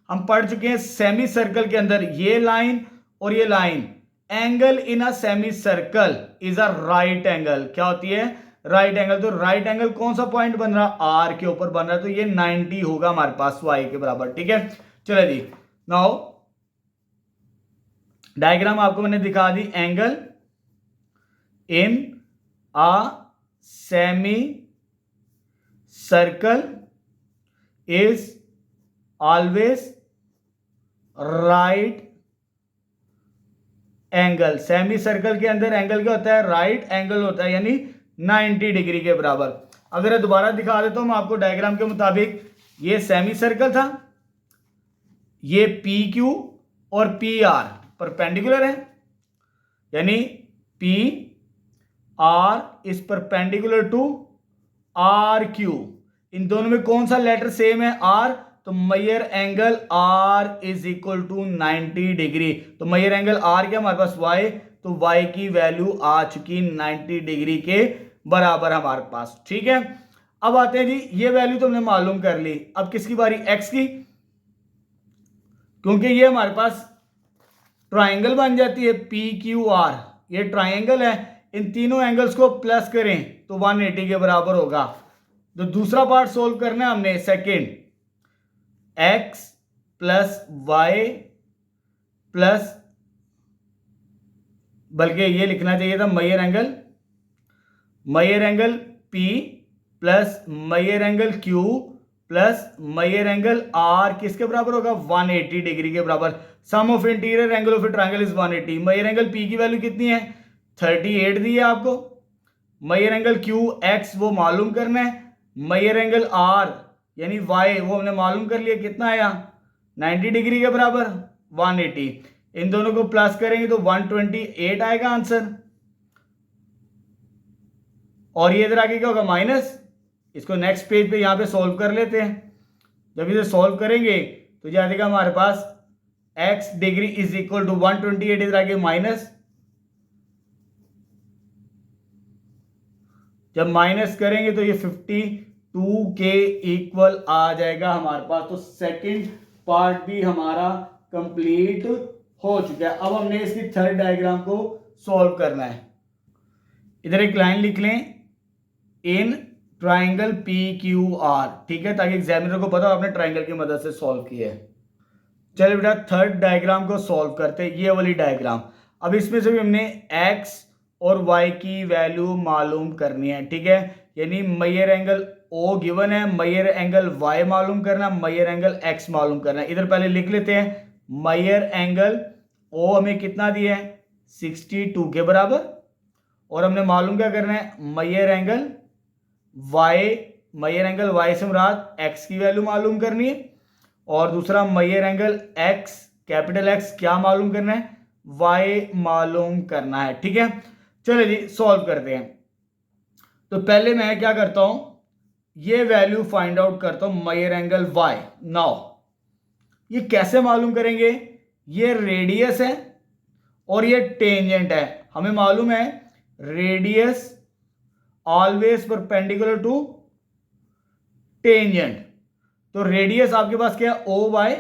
हम पढ़ चुके हैं सेमी सर्कल के अंदर ये लाइन और ये line, angle in a semi circle is a right angle. क्या होती है, राइट एंगल। तो राइट एंगल कौन सा पॉइंट बन रहा, आर के ऊपर बन रहा है, तो ये 90 होगा हमारे पास y के बराबर, ठीक है। चलो जी, नाउ डायग्राम आपको मैंने दिखा दी। Angle in a semi circle is always right angle. Semi circle के अंदर एंगल क्या होता है, राइट एंगल होता है, यानी 90 डिग्री के बराबर। अगर दोबारा दिखा देता हूं मैं आपको डायग्राम के मुताबिक, ये सेमी सर्कल था, ये पी क्यू और पी आर परपेंडिकुलर है, यानी P R is perpendicular to R Q. इन दोनों में कौन सा लेटर सेम है, आर, तो major angle R is equal to 90 degree. तो मेजर एंगल आर क्या हमारे पास y, तो y की वैल्यू आ चुकी 90 डिग्री के बराबर हमारे पास, ठीक है। अब आते हैं जी, ये वैल्यू तो हमने मालूम कर ली। अब किसकी बारी, x की, क्योंकि ये हमारे पास ट्राइंगल बन जाती है पी क्यू आर, ये ट्राइंगल है, इन तीनों एंगल्स को प्लस करें तो 180 के बराबर होगा। तो दूसरा पार्ट सोल्व करना है हमने, second, x plus Y plus, बल्कि ये लिखना चाहिए था major angle P plus major angle Q plus major angle R किसके बराबर होगा 180 डिग्री के बराबर। Sum of interior angle of a triangle is 180। Major angle P की वैल्यू कितनी है 38 दी है आपको। मेजर एंगल क्यू एक्स वो मालूम करना है। मेजर एंगल आर यानी वाई वो हमने मालूम कर लिया, कितना आया 90 डिग्री के बराबर 180। इन दोनों को प्लस करेंगे तो 128 आएगा आंसर। और ये इधर आगे क्या होगा माइनस। इसको नेक्स्ट पेज पे यहां पे सॉल्व कर लेते हैं। जब इसे सॉल्व करेंगे तो क्या आएगा हमारे पास x degree is equal to 128 इधर आगे माइनस। जब माइनस करेंगे तो ये 52 के इक्वल आ जाएगा हमारे पास। तो सेकंड पार्ट भी हमारा कंप्लीट हो चुका है। अब हमने इसकी थर्ड डायग्राम को सॉल्व करना है। इधर एक लाइन लिख लें in triangle P Q R, ठीक है, ताकि एग्जामिनर को पता हो आपने ट्राइंगल की मदद से सॉल्व किया है। चलिए बेटा थर्ड डायग्राम को सॉल्व करते हैं, ये वाली डायग्राम। अब इसमें से भी हमने एक्स और वाई की वैल्यू मालूम करनी है, ठीक है। यानी मेजर एंगल ओ गिवन है, मेजर एंगल वाई मालूम करना, मेजर एंगल एक्स मालूम करना है। इधर पहले लिख लेते हैं मेजर एंगल ओ हमें कितना दिया है 62 के बराबर। और हमने मालूम क्या करना है मेजर एंगल वाई से मुराद एक्स की वैल्यू मालूम करनी है। और दूसरा measure angle X capital X क्या मालूम करना है वाई मालूम करना है, ठीक है। चलिए जी सॉल्व करते हैं। तो पहले मैं क्या करता हूं ये वैल्यू फाइंड आउट करता हूं मेजर एंगल वाई। नाउ ये कैसे मालूम करेंगे, ये रेडियस है और ये टेंजेंट है। हमें मालूम है radius always perpendicular to tangent. तो रेडियस आपके पास क्या है O Y,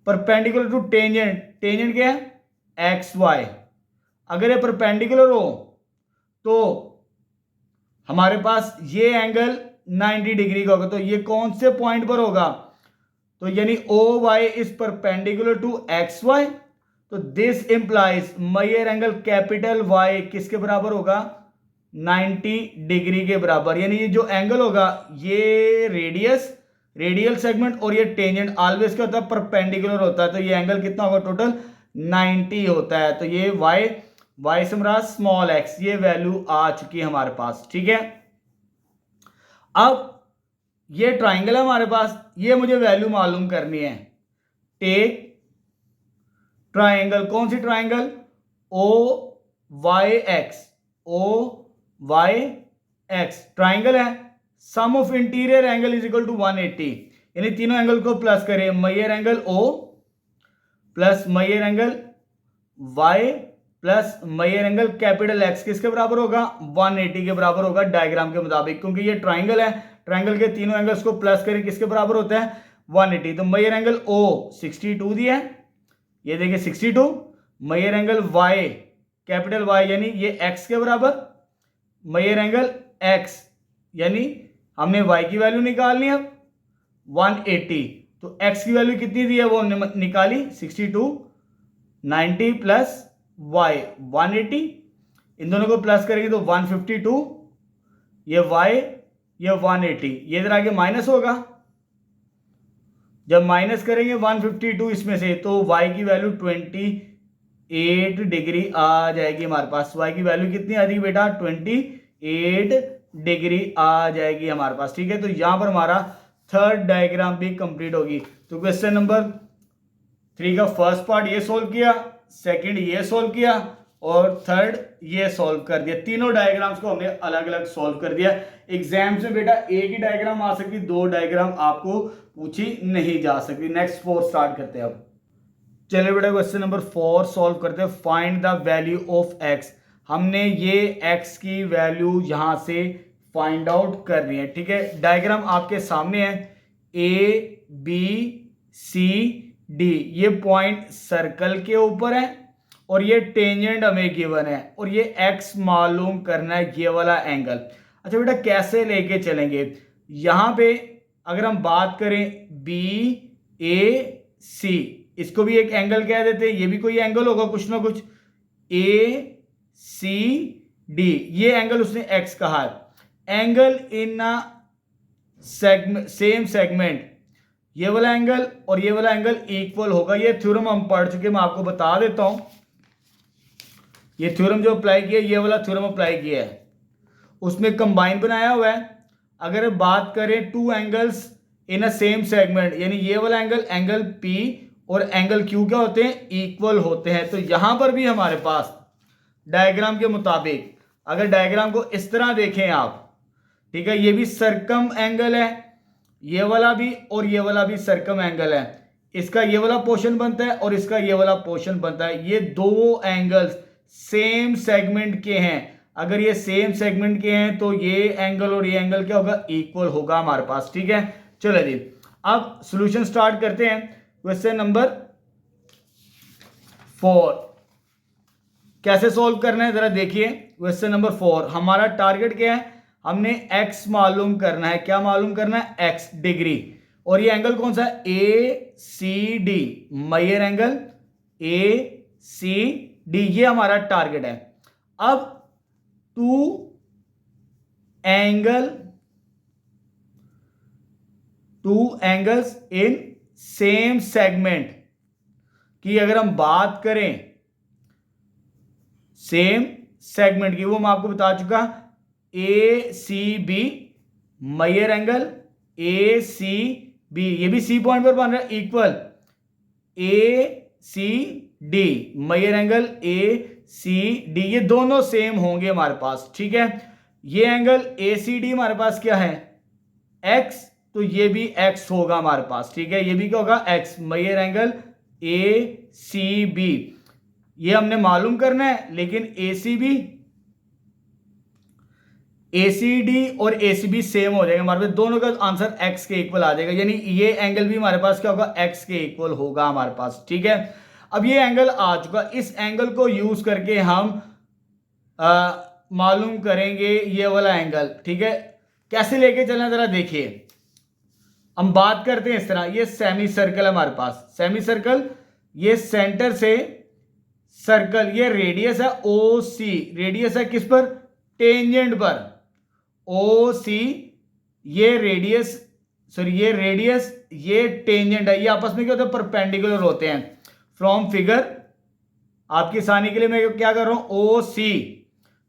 perpendicular to tangent, tangent क्या है एक्स वाई। अगर ये परपेंडिकुलर हो तो हमारे पास ये एंगल 90 डिग्री का होगा। तो ये कौन से पॉइंट पर होगा, तो यानी O Y is perpendicular to X Y. तो this implies major angle capital Y किसके बराबर होगा 90 डिग्री के बराबर। यानी ये जो एंगल होगा ये रेडियल सेगमेंट और ये टेंजेंट ऑलवेज क्या होता है परपेंडिकुलर होता है। तो ये एंगल कितना होगा टोटल 90 होता है। तो ये वाई से मुराद स्मॉल एक्स, ये वैल्यू आ चुकी है हमारे पास, ठीक है। अब ये ट्राइंगल है हमारे पास, ये मुझे वैल्यू मालूम करनी है। टेक ट्राइंगल, कौन सी triangle O Y X triangle है। Sum of interior angle is equal to 180। यानी तीनों एंगल को प्लस करें major angle O plus major angle Y plus major angle capital X किसके बराबर होगा 180 के बराबर होगा डायग्राम के मुताबिक। क्योंकि ये ट्राइंगल है, ट्राइंगल के तीनों एंगल्स को प्लस करें किसके बराबर होता है 180। तो मेजर एंगल ओ 62 दिया है, ये देखिए 62। Measure angle Y capital Y यानी ये एक्स के बराबर, मेजर एंगल एक्स यानी हमने वाई की वैल्यू निकालनी है 180। तो एक्स की वैल्यू कितनी दी है वो हमने निकाली 62, 90 प्लस वाई 180। इन दोनों को प्लस करेंगे तो 152, ये वाई ये 180, ये इधर आगे माइनस होगा। जब माइनस करेंगे 152 इसमें से तो y की वैल्यू 28 डिग्री आ जाएगी हमारे पास। y की वैल्यू कितनी आ जाएगी बेटा 28 डिग्री आ जाएगी हमारे पास, ठीक है। तो यहां पर हमारा थर्ड डायग्राम भी कंप्लीट होगी। तो क्वेश्चन नंबर 3 का फर्स्ट पार्ट ये सोल्व किया, सेकंड ये सोल्व किया और थर्ड ये सोल्व कर दिया। तीनों डायग्राम्स को हमने अलग अलग सोल्व कर दिया। एग्जाम से बेटा एक ही डायग्राम आ सकती, दो डायग्राम आपको पूछी नहीं जा सकती। नेक्स्ट 4 स्टार्ट करते हैं अब। चलिए बेटा क्वेश्चन नंबर 4 सोल्व करते हैं। Find the value of x। हमने ये x की वैल्यू यहां से फाइंड आउट करनी है, ठीक है। डायग्राम आपके सामने है ए बी सी डी, ये पॉइंट सर्कल के ऊपर है और ये टेंजेंट हमें गिवन है और ये x मालूम करना है ये वाला एंगल। अच्छा बेटा कैसे लेके चलेंगे, यहां पे अगर हम बात करें बी ए सी, इसको भी एक एंगल कह देते हैं, ये भी कोई एंगल होगा कुछ ना कुछ, ए सी डी, ये एंगल उसने x कहा है। एंगल इन सेम सेगमेंट, ये वाला एंगल और ये वाला एंगल इक्वल होगा। ये थ्योरम हम पढ़ चुके, मैं आपको बता देता हूं। ये थ्योरम जो अप्लाई किया, ये वाला थ्योरम अप्लाई किया है, उसमें कंबाइन बनाया हुआ है। अगर बात करें to angles in a same segment, यानी ये वाला एंगल, एंगल P और एंगल Q क्या होते हैं, इक्वल होते हैं। तो यहां पर भी हमारे पास डायग्राम के मुताबिक, अगर डायग्राम को इस तरह देखें आप, ठीक है, ये भी सर्कम एंगल है, ये वाला भी और ये वाला भी सर्कम एंगल है। इसका ये वाला पोर्शन बनता है और इसका ये वाला पोर्शन बनता है। ये दो एंगल्स सेम सेगमेंट के हैं। अगर ये सेम सेगमेंट के हैं तो ये एंगल और ये एंगल क्या होगा, इक्वल होगा हमारे पास। ठीक है, चलो जी, अब सॉल्यूशन स्टार्ट करते हैं। क्वेश्चन नंबर 4 कैसे सॉल्व करना है जरा देखिए। क्वेश्चन नंबर 4, हमारा टारगेट क्या है, हमने x मालूम करना है। क्या मालूम करना है, x डिग्री। और ये एंगल कौन सा है, ACD, मेजर एंगल ACD, ये हमारा टारगेट है। अब to angles in same segment की अगर हम बात करें, सेम सेगमेंट की, वो मैं आपको बता चुका, ACB, मेजर एंगल ACB, ये भी C पॉइंट पर बन रहा है, equal ACD, measure angle ACD, ये दोनों सेम होंगे हमारे पास। ठीक है, ये एंगल ACD हमारे पास क्या है, X, तो ये भी X होगा हमारे पास। ठीक है, ये भी क्या होगा, X, मेजर एंगल ACB, ये हमने मालूम करना है। लेकिन ACD और ACB सेम हो जाएगा हमारे पास, दोनों का आंसर x के इक्वल आ जाएगा, यानी ये एंगल भी हमारे पास क्या होगा, x के इक्वल होगा हमारे पास। ठीक है, अब ये एंगल आ चुका, इस एंगल को यूज करके हम मालूम करेंगे ये वाला एंगल। ठीक है, कैसे लेके चलना जरा देखिए। हम बात करते हैं इस तरह, ये सेमी सर्कल है हमारे पास, सेमी सर्कल, ये सेंटर से सर्कल, ये रेडियस है OC, रेडियस है किस पर, टेंजेंट पर, OC, ये रेडियस, सॉरी ये रेडियस, ये टेंजेंट है, ये आपस में क्या होता है, परपेंडिकुलर होते हैं। फ्रॉम फिगर आपकी आसानी के लिए मैं क्या कर रहा हूं, OC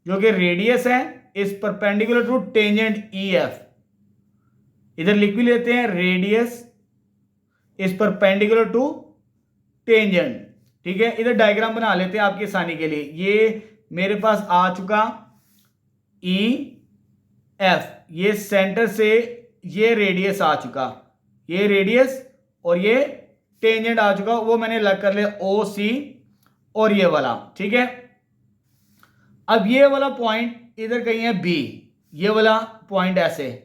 जो कि रेडियस है, इस परपेंडिकुलर टू टेंजेंट EF, इधर लिख भी लेते हैं, रेडियस इस परपेंडिकुलर टू टेंजेंट। ठीक है, इधर डायग्राम बना लेते हैं आपकी आसानी के लिए। ये मेरे पास आ चुका EF, ये सेंटर से ये रेडियस आ चुका, ये रेडियस और ये टेंजेंट आ चुका, वो मैंने अलग कर लिया OC और ये वाला। ठीक है, अब ये वाला पॉइंट इधर कहीं है B, ये वाला पॉइंट ऐसे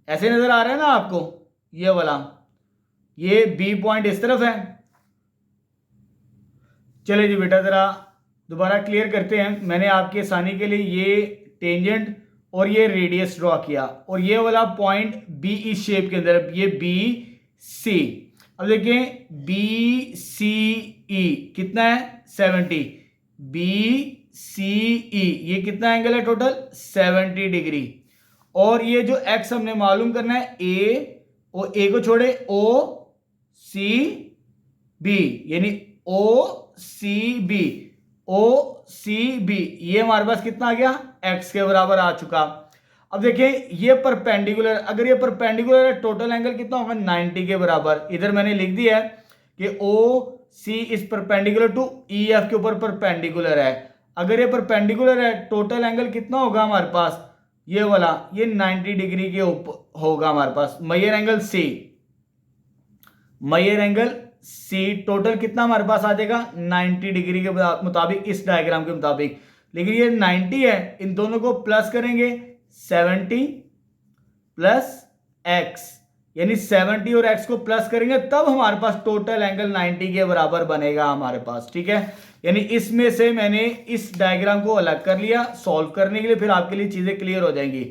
ऐसे नजर आ रहा है ना आपको, ये वाला, ये B पॉइंट इस तरफ है। चलिए जी बेटा, जरा दोबारा क्लियर करते हैं। मैंने आपकी आसानी के लिए ये टेंजेंट और ये रेडियस ड्रॉ किया, और ये वाला पॉइंट BE शेप के अंदर, ये BC। अब देखें BCE कितना है, 70, BCE ये कितना एंगल है टोटल, 70 डिग्री। और ये जो x हमने मालूम करना है, A, और A को छोड़े OCB, यानी OCB, ये हमारे पास कितना आ गया, x के बराबर आ चुका। अब देखिए ये परपेंडिकुलर, अगर ये परपेंडिकुलर है, टोटल एंगल कितना होगा, 90 के बराबर। इधर मैंने लिख दिया है कि OC इस परपेंडिकुलर टू EF के ऊपर परपेंडिकुलर है। अगर ये परपेंडिकुलर है, टोटल एंगल कितना होगा हमारे पास, ये वाला, ये 90 डिग्री के ऊपर होगा हमारे पास। Major angle C, major angle C total कितना हमारे पास आ जाएगा, 90 डिग्री के मुताबिक, इस डायग्राम के मुताबिक। लेकिन ये 90 है, इन दोनों को प्लस करेंगे, 70 प्लस x, यानी 70 और x को प्लस करेंगे, तब हमारे पास टोटल एंगल 90 के बराबर बनेगा हमारे पास। ठीक है, यानी इसमें से मैंने इस डायग्राम को अलग कर लिया सॉल्व करने के लिए, फिर आपके लिए चीजें क्लियर हो जाएंगी।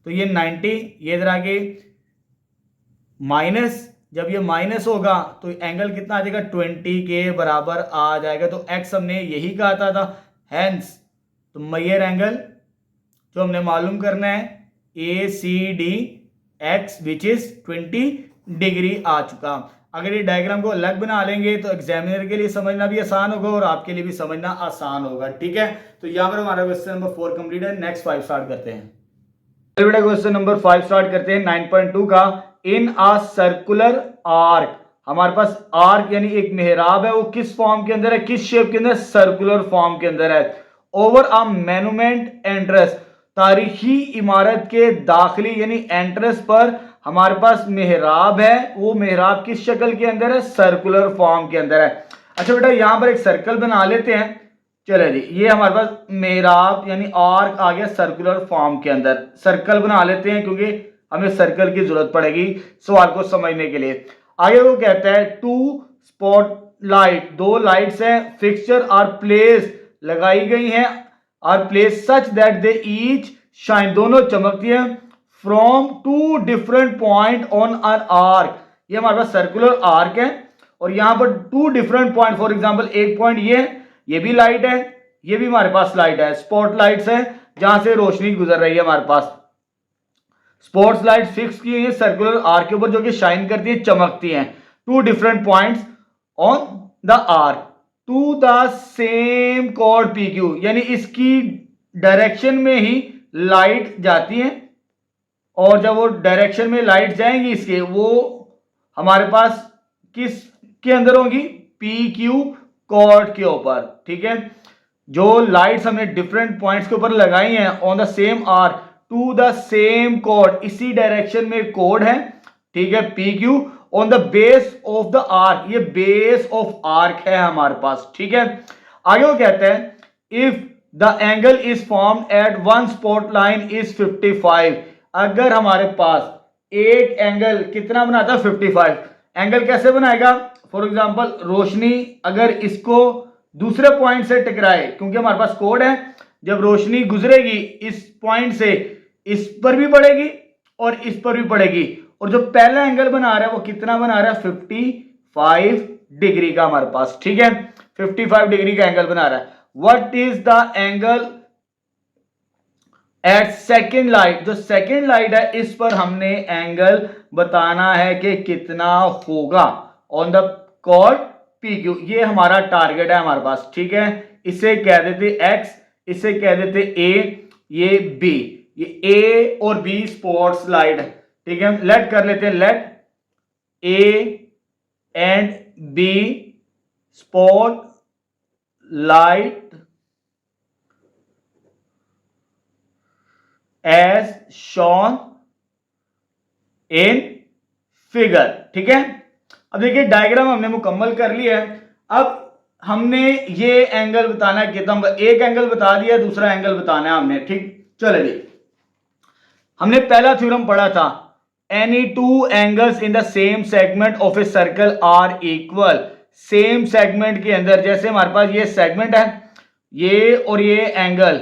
तो ये 90, ये इधर आगे माइनस, जब ये माइनस होगा तो एंगल कितना आ जाएगा, 20 के बराबर आ जाएगा। तो x हमने यही कहा था, हैंस तो मेजर एंगल जो हमने मालूम करना है, ACD, X which is 20 degree आ चुका। अगर ये डायग्राम को अलग बना लेंगे तो एग्जामिनर के लिए समझना भी आसान होगा और आपके लिए भी समझना आसान होगा। ठीक है, तो यहाँ पर हमारा क्वेश्चन नंबर 4 कंप्लीट है। नेक्स्ट 5 स्टार्ट करते हैं। बेटा क्वेश्चन नंबर 5 स्टार्ट करते हैं 9.2 का। इन आ सर्कुलर आर्क, हमारे पास आर्क यानी एक मेहराब है, वो किस फॉर्म के अंदर है, किस शेप के अंदर, सर्कुलर फॉर्म के अंदर है। ओवर अ मोन्यूमेंट एंट्रेंस, तारीखी इमारत के दाखिली यानी एंट्रेंस पर हमारे पास मेहराब है, वो मेहराब किस शक्ल के अंदर है, सर्कुलर फॉर्म के अंदर है। अच्छा बेटा यहां पर एक सर्कल बना लेते हैं। चले जी, ये हमारे पास मेहराब यानी आर्क आ गया सर्कुलर फॉर्म के अंदर। सर्कल बना लेते हैं क्योंकि हमें सर्कल की जरूरत पड़ेगी सवाल को समझने के लिए। आगे वो कहता है टू स्पॉट लाइट, दो लाइट्स हैं, फिक्सचर आर प्लेस लगाई गई हैं, are place such that they each shine, दोनों चमकती हैं, from two different point on an arc. ये हमारे पास सर्कुलर आर्क है और यहां पर two different point, for example एक पॉइंट ये भी लाइट है, ये भी हमारे पास लाइट है, स्पॉट लाइट्स है जहां से रोशनी गुजर रही है हमारे पास। स्पॉट्स लाइट फिक्स की हुई है सर्कुलर आर्क के ऊपर जो कि शाइन करती है, चमकती हैं। Two different points on the arc to the same कोड पी क्यू, यानी इसकी डायरेक्शन में ही लाइट जाती है और जब वो डायरेक्शन में लाइट जाएंगी इसके, वो हमारे पास किस के अंदर होंगी, पी क्यू कॉर्ड के ऊपर। ठीक है, जो लाइट्स हमने डिफरेंट पॉइंट्स के ऊपर लगाई हैं on the same arc to the same कोड, इसी डायरेक्शन में कोड है। ठीक है, P Q on the base of the arc, ये बेस ऑफ आर्क है हमारे पास। ठीक है, आगे वो कहते हैं if the angle is form at one spot line is 55, अगर हमारे पास एक एंगल कितना बनाता है 55, एंगल कैसे बनाएगा, फॉर एग्जांपल रोशनी अगर इसको दूसरे पॉइंट से टकराए, क्योंकि हमारे पास कोड है, जब रोशनी गुजरेगी इस पॉइंट से इस पर भी पड़ेगी और इस पर भी पड़ेगी, और जो पहला एंगल बना रहा है वो कितना बना रहा है 55 डिग्री का हमारे पास। ठीक है, 55 डिग्री का एंगल बना रहा है। What is the angle at second light, जो सेकेंड लाइट है इस पर हमने एंगल बताना है कि कितना होगा on the chord P Q, ये हमारा टारगेट है हमारे पास। ठीक है, इसे कह देते एक्स, इसे कह देते ए, ये बी, ये ए और बी स्पॉट्स लाइट है। ठीक है, लेट कर लेते हैं, let A and B spot light as shown in figure. ठीक है, अब देखिए डायग्राम हमने मुकम्मल कर लिया है। अब हमने ये एंगल बताना है कितना, एक एंगल बता दिया, दूसरा एंगल बताना है हमने। ठीक, चलो जी, हमने पहला थ्योरम पढ़ा था, any two angles in the same segment of a circle are equal. Same segment के अंदर, जैसे हमारे पास ये सेगमेंट है, ये और ये एंगल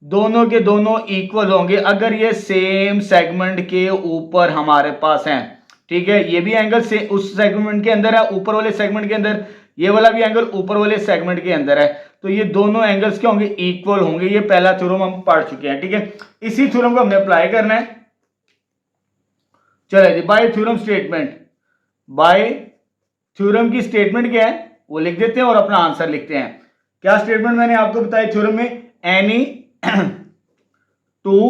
दोनों के दोनों इक्वल होंगे अगर ये सेम सेगमेंट के ऊपर हमारे पास हैं। ठीक है, ये भी एंगल से उस सेगमेंट के अंदर है, ऊपर वाले सेगमेंट के अंदर, ये वाला भी एंगल ऊपर वाले सेगमेंट के अंदर है, तो ये दोनों एंगल्स क्या होंगे, इक्वल होंगे। ये पहला थ्योरम हम पढ़ चुके हैं। ठीक है, इसी थ्योरम को हमने अप्लाई करना है। चलिए जी, by theorem statement, by theorem की स्टेटमेंट क्या है वो लिख देते हैं और अपना आंसर लिखते हैं। क्या स्टेटमेंट मैंने आपको बताई थ्योरम में, any two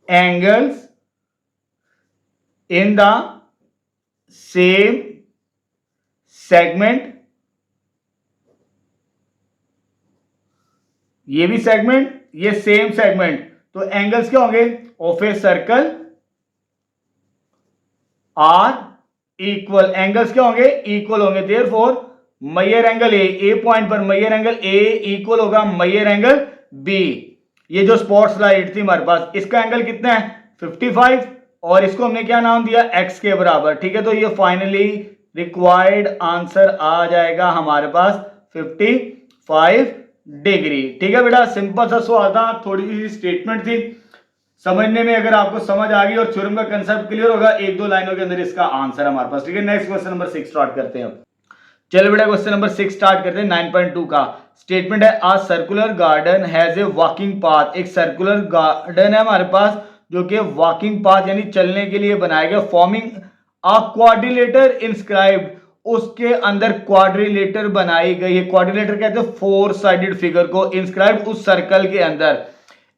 angles in the same segment, ये भी सेगमेंट, ये सेम सेगमेंट, तो एंगल्स क्या होंगे of a circle are equal, angles क्या होंगे, इक्वल होंगे। Therefore measure angle A point पर मेजर एंगल ए इक्वल होगा मेजर एंगल बी। ये जो स्पॉट्स लाइट थी हमारे पास, इसका एंगल कितना है 55 और इसको हमने क्या नाम दिया x के बराबर। ठीक है, तो ये फाइनली रिक्वायर्ड आंसर आ जाएगा हमारे पास 55 डिग्री। ठीक है बेटा, सिंपल सा सवाल था, थोड़ी सी स्टेटमेंट थी, समझने में अगर आपको समझ आ गई और थ्योरम का कंसेप्ट क्लियर होगा, एक दो लाइनों के अंदर इसका आंसर हमारे पास। ठीक है, नेक्स्ट क्वेश्चन नंबर 6 स्टार्ट करते हैं। चलो बेटा क्वेश्चन नंबर 6 स्टार्ट करते हैं। 9.2 का स्टेटमेंट है, a circular garden has a walking path, एक सर्कुलर गार्डन है हमारे पास जो कि वॉकिंग पाथ यानी चलने के लिए बनाया गया, फॉर्मिंग अ क्वाड्रिलेटर इंस्क्राइब्ड, उसके अंदर क्वाड्रिलेटर बनाई गई है। क्वाड्रिलेटर कहते हैं 4 साइडेड फिगर को, इंस्क्राइब्ड उस सर्कल के अंदर।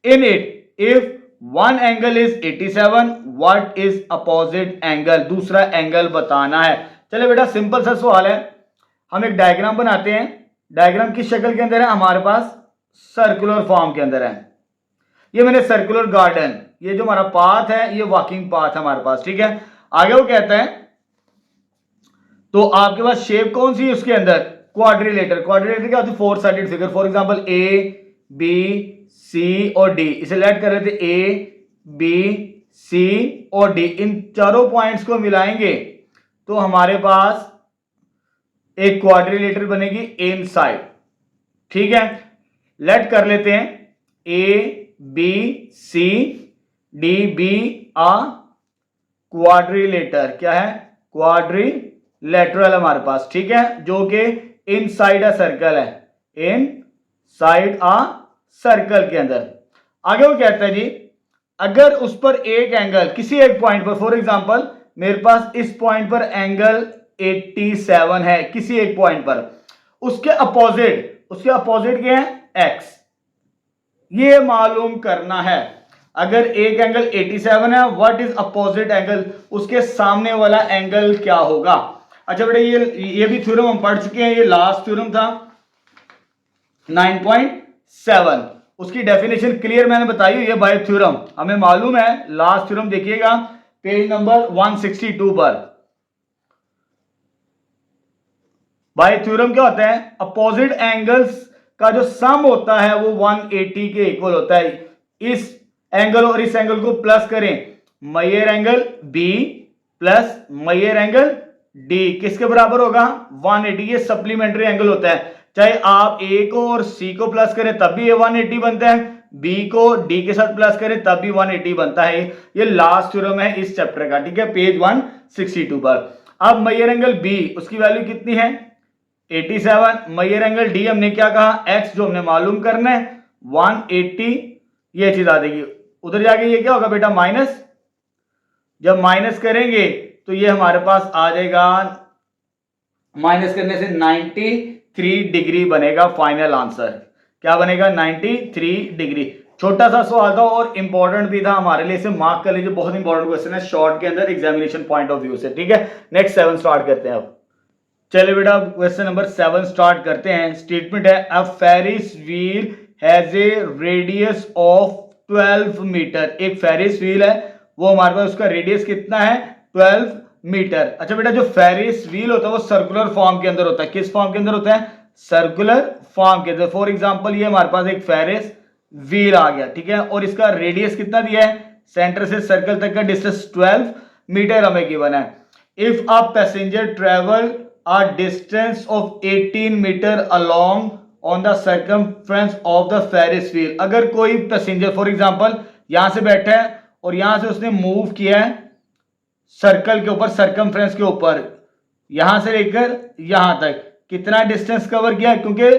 In it if one angle is 87, what is opposite angle, दूसरा एंगल बताना है। चले बेटा सिंपल सा सवाल है, हम एक डायग्राम बनाते हैं। डायग्राम किस शक्ल के अंदर है, हमारे पास सर्कुलर फॉर्म के अंदर है। ये मैंने सर्कुलर गार्डन, ये जो हमारा पाथ है ये वॉकिंग पाथ है हमारे पास, ठीक है। आगे वो कहता है तो आपके पास शेप कौन सी है उसके अंदर, क्वाड्रिलेटर। क्वाड्रिलेटर क्या होती है, 4 sided figure. For example A B C और डी, इसे लेट कर लेते ए बी सी और डी, इन चारों पॉइंट्स को मिलाएंगे तो हमारे पास एक क्वाड्रिलेटर बनेगी इन साइड, ठीक है। लेट कर लेते हैं A B C D be a quadrilateral, क्या है, क्वाड्रिलेटरल हमारे पास, ठीक है, जो कि इन साइड अ सर्कल है, इन साइड आ सर्कल के अंदर। आगे वो कहता है जी अगर उस पर एक एंगल किसी एक पॉइंट पर, फॉर एग्जांपल मेरे पास इस पॉइंट पर एंगल 87 है किसी एक पॉइंट पर, उसके अपोजिट क्या है, x, ये मालूम करना है। अगर एक एंगल 87 है, व्हाट इज अपोजिट एंगल, उसके सामने वाला एंगल क्या होगा। अच्छा बेटा ये भी थ्योरम हम पढ़ चुके हैं, ये लास्ट थ्योरम था 9.7, उसकी डेफिनेशन क्लियर मैंने बताई हुई है बाय थ्योरम, हमें मालूम है। लास्ट थ्योरम देखिएगा पेज नंबर 162 पर। बाय थ्योरम क्या होता है, अपोजिट एंगल्स का जो सम होता है वो 180 के इक्वल होता है। इस एंगल और इस एंगल को प्लस करें, major angle B plus major angle D किसके बराबर होगा, 180। ये सप्लीमेंट्री एंगल होता है, चाहे आप ए को और सी को प्लस करें तब भी ये 180 बनता है, बी को डी के साथ प्लस करें तब भी 180 बनता है। ये लास्ट थ्योरम है इस चैप्टर का, ठीक है, पेज 162 पर। अब मेजर एंगल बी, उसकी वैल्यू कितनी है, 87। मेजर एंगल डी हमने क्या कहा, x जो हमने मालूम करना है 180, ये चीज आ जाएगी। उधर जाके ये क्या होगा बेटा माइनस, जब माइनस करेंगे तो ये हमारे पास आ जाएगा, माइनस करने से 93 डिग्री बनेगा फाइनल आंसर। क्या बनेगा, 93 डिग्री। छोटा सा सवाल था और इंपॉर्टेंट भी था हमारे लिए, इसे मार्क कर लीजिए, बहुत इंपॉर्टेंट क्वेश्चन है शॉर्ट के अंदर एग्जामिनेशन पॉइंट ऑफ व्यू से, ठीक है। नेक्स्ट 7 स्टार्ट करते हैं अब। चलिए बेटा क्वेश्चन नंबर 7 स्टार्ट करते हैं। स्टेटमेंट है a Ferris wheel has a radius of 12 metre. एक फेरिस व्हील है, वो हमारे पास उसका रेडियस कितना है, 12 मीटर। अच्छा बेटा जो फेरिस व्हील होता है वो सर्कुलर फॉर्म के अंदर होता है, किस फॉर्म के अंदर होता है, सर्कुलर फॉर्म के अंदर। फॉर एग्जांपल ये हमारे पास एक फेरिस व्हील आ गया, ठीक है, और इसका रेडियस कितना दिया है, सेंटर से सर्कल तक का डिस्टेंस 12 मीटर हमें गिवन है। If a passenger travel a distance of 18 meter along on the circumference of the Ferris wheel। अगर कोई पैसेंजर फॉर एग्जांपल यहां से बैठा है और यहां से उसने मूव किया है सर्कल के ऊपर, सर्कमफ्रेंस के ऊपर, यहां से लेकर यहां तक कितना डिस्टेंस कवर किया है, क्योंकि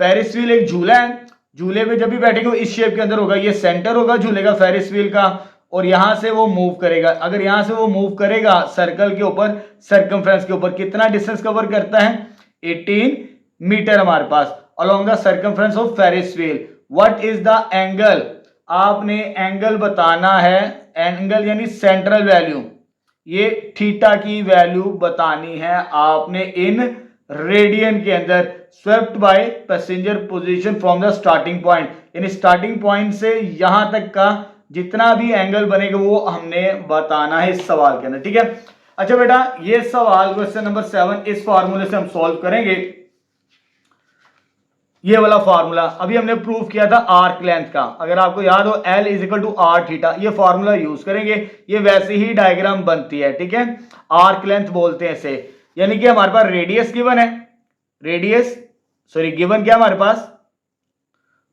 फेरिस व्हील एक झूला है, झूले पे जब भी बैठेंगे इस शेप के अंदर होगा, ये सेंटर होगा झूले का फेरिस व्हील का, और यहां से वो मूव करेगा। अगर यहां से वो मूव करेगा सर्कल के ऊपर, सर्कमफ्रेंस के ऊपर, कितना डिस्टेंस कवर करता है, 18 मीटर हमारे पास along the circumference of Ferris wheel. What is the angle, आपने एंगल बताना है, एंगल यानी सेंट्रल वैल्यू, ये थीटा की वैल्यू बतानी है आपने इन रेडियन के अंदर, swept by passenger position from the starting point, यानी स्टार्टिंग पॉइंट से यहां तक का जितना भी एंगल बनेगा वो हमने बताना है इस सवाल के अंदर, ठीक है। अच्छा बेटा ये सवाल क्वेश्चन नंबर 7 इस फार्मूले से हम सॉल्व करेंगे। ये वाला फार्मूला अभी हमने प्रूव किया था आर्क लेंथ का, अगर आपको याद हो L is equal to are theta, ये फार्मूला यूज करेंगे, ये वैसे ही डायग्राम बनती है, ठीक है, आर्क लेंथ बोलते हैं इसे। यानी कि हमारे पास रेडियस गिवन है, रेडियस सॉरी गिवन क्या हमारे पास,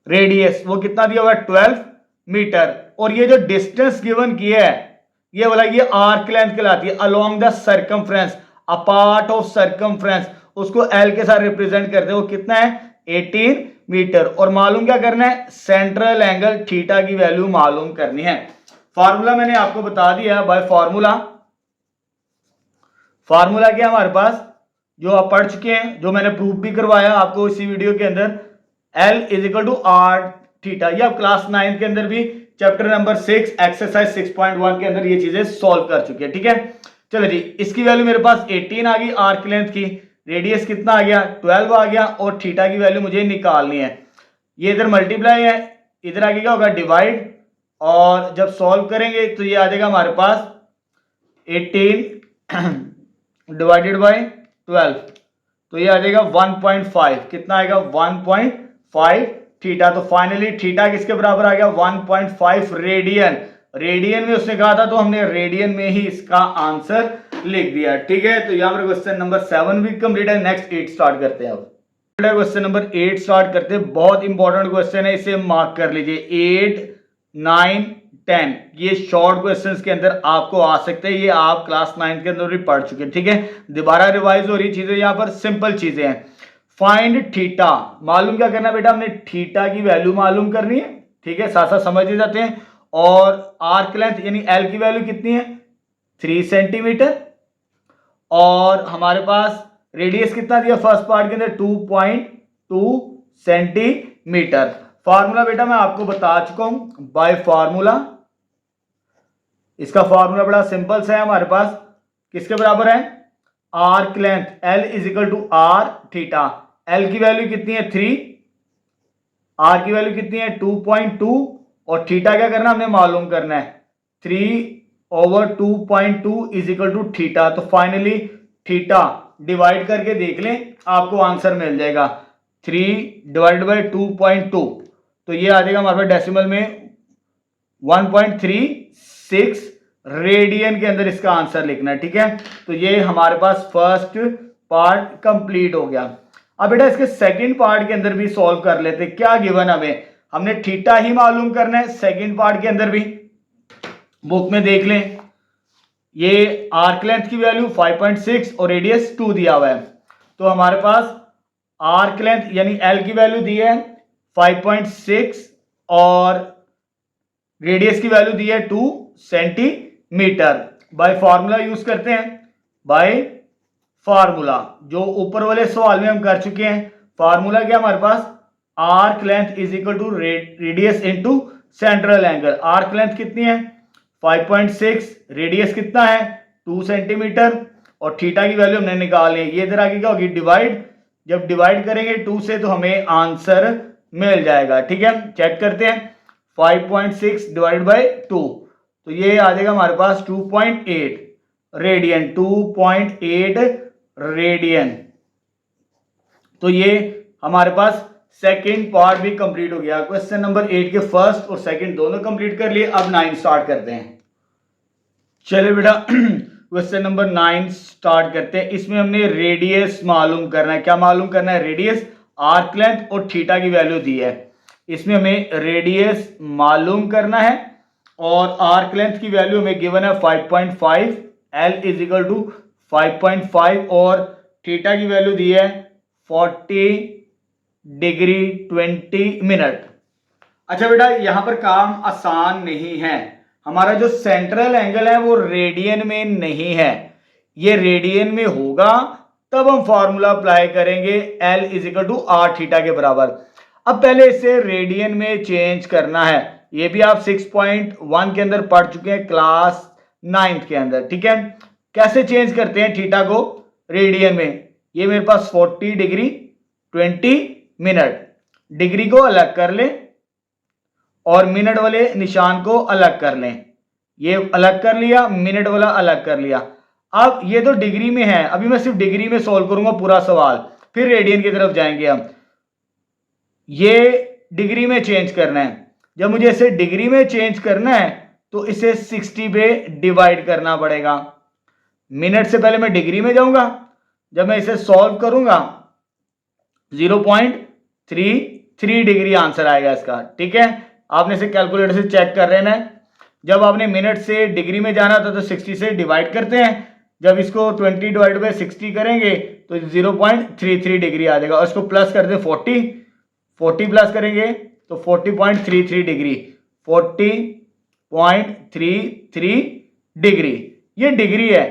रेडियस वो कितना दिया हुआ है 12 मीटर, और ये जो डिस्टेंस गिवन किया है ये वाला, ये आर्क लेंथ कहलाती है, along the circumference, a part of circumference, उसको L के साथ रिप्रेजेंट करते हैं, वो कितना है 18 मीटर। और मालूम क्या करना है, सेंट्रल एंगल थीटा की वैल्यू मालूम करनी है। फार्मूला मैंने आपको बता दिया बाय फार्मूला क्या हमारे पास जो आप पढ़ चुके हैं, जो मैंने प्रूफ भी करवाया आपको इसी वीडियो के अंदर, L is equal to are theta. ये आप क्लास 9 के अंदर भी चैप्टर नंबर 6 एक्सरसाइज 6.1 के अंदर ये चीजें सॉल्व कर चुके हैं। ठीक है, चलो जी, इसकी वैल्यू मेरे पास 18 आ गई आर्क लेंथ की, रेडियस कितना आ गया 12 आ गया, और थीटा की वैल्यू मुझे निकालनी है। ये इधर मल्टीप्लाई है, इधर आगे क्या होगा डिवाइड, और जब सॉल्व करेंगे तो ये आ जाएगा हमारे पास 18 डिवाइडेड बाय 12, तो ये आ जाएगा 1.5। कितना आएगा 1.5 थीटा। तो फाइनली थीटा किसके बराबर आ गया 1.5 रेडियन। रेडियन में उसने कहा था तो हमने रेडियन में ही इसका आंसर लिख दिया। ठीक है, तो यहां पर क्वेश्चन नंबर 7 भी कंप्लीट है। नेक्स्ट 8 स्टार्ट करते हैं। अब क्वेश्चन नंबर 8 स्टार्ट करते हैं। बहुत इंपॉर्टेंट क्वेश्चन है, इसे मार्क कर लीजिए। 8, 9, 10 ये शॉर्ट क्वेश्चंस के अंदर आपको आ सकते हैं। ये आप क्लास 9 के अंदर भी पढ़ चुके हैं। ठीक है, दोबारा रिवाइज हो रही चीजें, यहां पर सिंपल चीजें हैं। फाइंड थीटा, मालूम क्या करना बेटा, हमने थीटा की वैल्यू मालूम करनी है। ठीक है, साथ साथ समझ ही जाते हैं। और आर्क लेंथ यानी एल की वैल्यू कितनी है 3 सेंटीमीटर, और हमारे पास रेडियस कितना दिया फर्स्ट पार्ट के अंदर 2.2 सेंटीमीटर। फार्मूला बेटा मैं आपको बता चुका हूं बाय फार्मूला। इसका फार्मूला बड़ा सिंपल सा है हमारे पास, किसके बराबर है arc length L is equal to are theta. L की वैल्यू कितनी है 3, R की वैल्यू कितनी है 2.2, और थीटा क्या करना हमने मालूम करना है 3/2.2 इज इक्वल टू थीटा। तो फाइनली थीटा डिवाइड करके देख लें, आपको आंसर मिल जाएगा 3 डिवाइड बाई 2.2, तो ये आ जाएगा हमारे पास डेसिमल में 1.36 रेडियन के अंदर इसका आंसर लिखना है। ठीक है, तो ये हमारे पास फर्स्ट पार्ट कंप्लीट हो गया। अब बेटा इसके सेकंड पार्ट के अंदर भी सॉल्व कर लेते हैं। क्या गिवन हमें, हमने थीटा ही मालूम करना है। सेकंड पार्ट के अंदर भी बुक में देख लें, ये आर्क लेंथ की वैल्यू 5.6 और रेडियस 2 दिया हुआ है। तो हमारे पास आर्क लेंथ यानी L की वैल्यू दी है 5.6 और रेडियस की वैल्यू दी है 2 सेंटीमीटर। बाय फार्मूला यूज करते हैं, बाय फार्मूला जो ऊपर वाले सवाल में हम कर चुके हैं। फार्मूला क्या हमारे पास arc length is equal to radius into central angle. Arc length कितनी है 5.6, रेडियस कितना है 2 सेंटीमीटर, और थीटा की वैल्यू हमने निकाल ली। ये इधर आगे क्या होगी डिवाइड, जब डिवाइड करेंगे 2 से तो हमें आंसर मिल जाएगा। ठीक है, चेक करते हैं 5.6 डिवाइड बाई 2, तो ये आ जाएगा हमारे पास 2.8 रेडियन, 2.8 रेडियन। तो ये हमारे पास सेकंड पार्ट भी कंप्लीट हो गया। क्वेश्चन नंबर 8 के फर्स्ट और सेकंड दोनों कंप्लीट कर लिए। अब 9 स्टार्ट करते हैं। चलिए बेटा क्वेश्चन नंबर 9 स्टार्ट करते हैं। इसमें हमने रेडियस मालूम करना है। क्या मालूम करना है, रेडियस, आर्क लेंथ और थीटा की वैल्यू दी है। इसमें हमें रेडियस मालूम करना है और आर्क लेंथ की वैल्यू हमें गिवन है 5.5, L इज इक्वल टू 5.5, और थीटा की वैल्यू दी है 40 डिग्री 20 मिनट। अच्छा बेटा यहां पर काम आसान नहीं है। हमारा जो सेंट्रल एंगल है वो रेडियन में नहीं है, ये रेडियन में होगा तब हम फॉर्मूला अप्लाई करेंगे L is equal to are theta के बराबर। अब पहले इसे रेडियन में चेंज करना है। ये भी आप 6.1 के अंदर पढ़ चुके हैं क्लास 9 के अंदर। ठीक है, कैसे चेंज करते हैं थीटा को रेडियन में। ये मेरे पास 40 डिग्री 20 मिनट, डिग्री को अलग कर लें और मिनट वाले निशान को अलग कर लें। ये अलग कर लिया, मिनट वाला अलग कर लिया। अब ये तो डिग्री में है, अभी मैं सिर्फ डिग्री में सॉल्व करूंगा पूरा सवाल, फिर रेडियन की तरफ जाएंगे हम। ये डिग्री में चेंज करना है। जब मुझे इसे डिग्री में चेंज करना है तो इसे 60 पे डिवाइड करना पड़ेगा। मिनट से पहले मैं डिग्री में जाऊंगा, जब मैं इसे सॉल्व करूंगा 0.33 डिग्री आंसर आएगा इसका। ठीक है, आपने इसे कैलकुलेटर से चेक कर लेना है। जब आपने मिनट से डिग्री में जाना था तो 60 से डिवाइड करते हैं, जब इसको 20 डिवाइड बाई 60 करेंगे तो 0.33 डिग्री आ जाएगा, और इसको प्लस कर दें 40 प्लस करेंगे तो 40.33 डिग्री, 0.33 डिग्री, ये डिग्री है।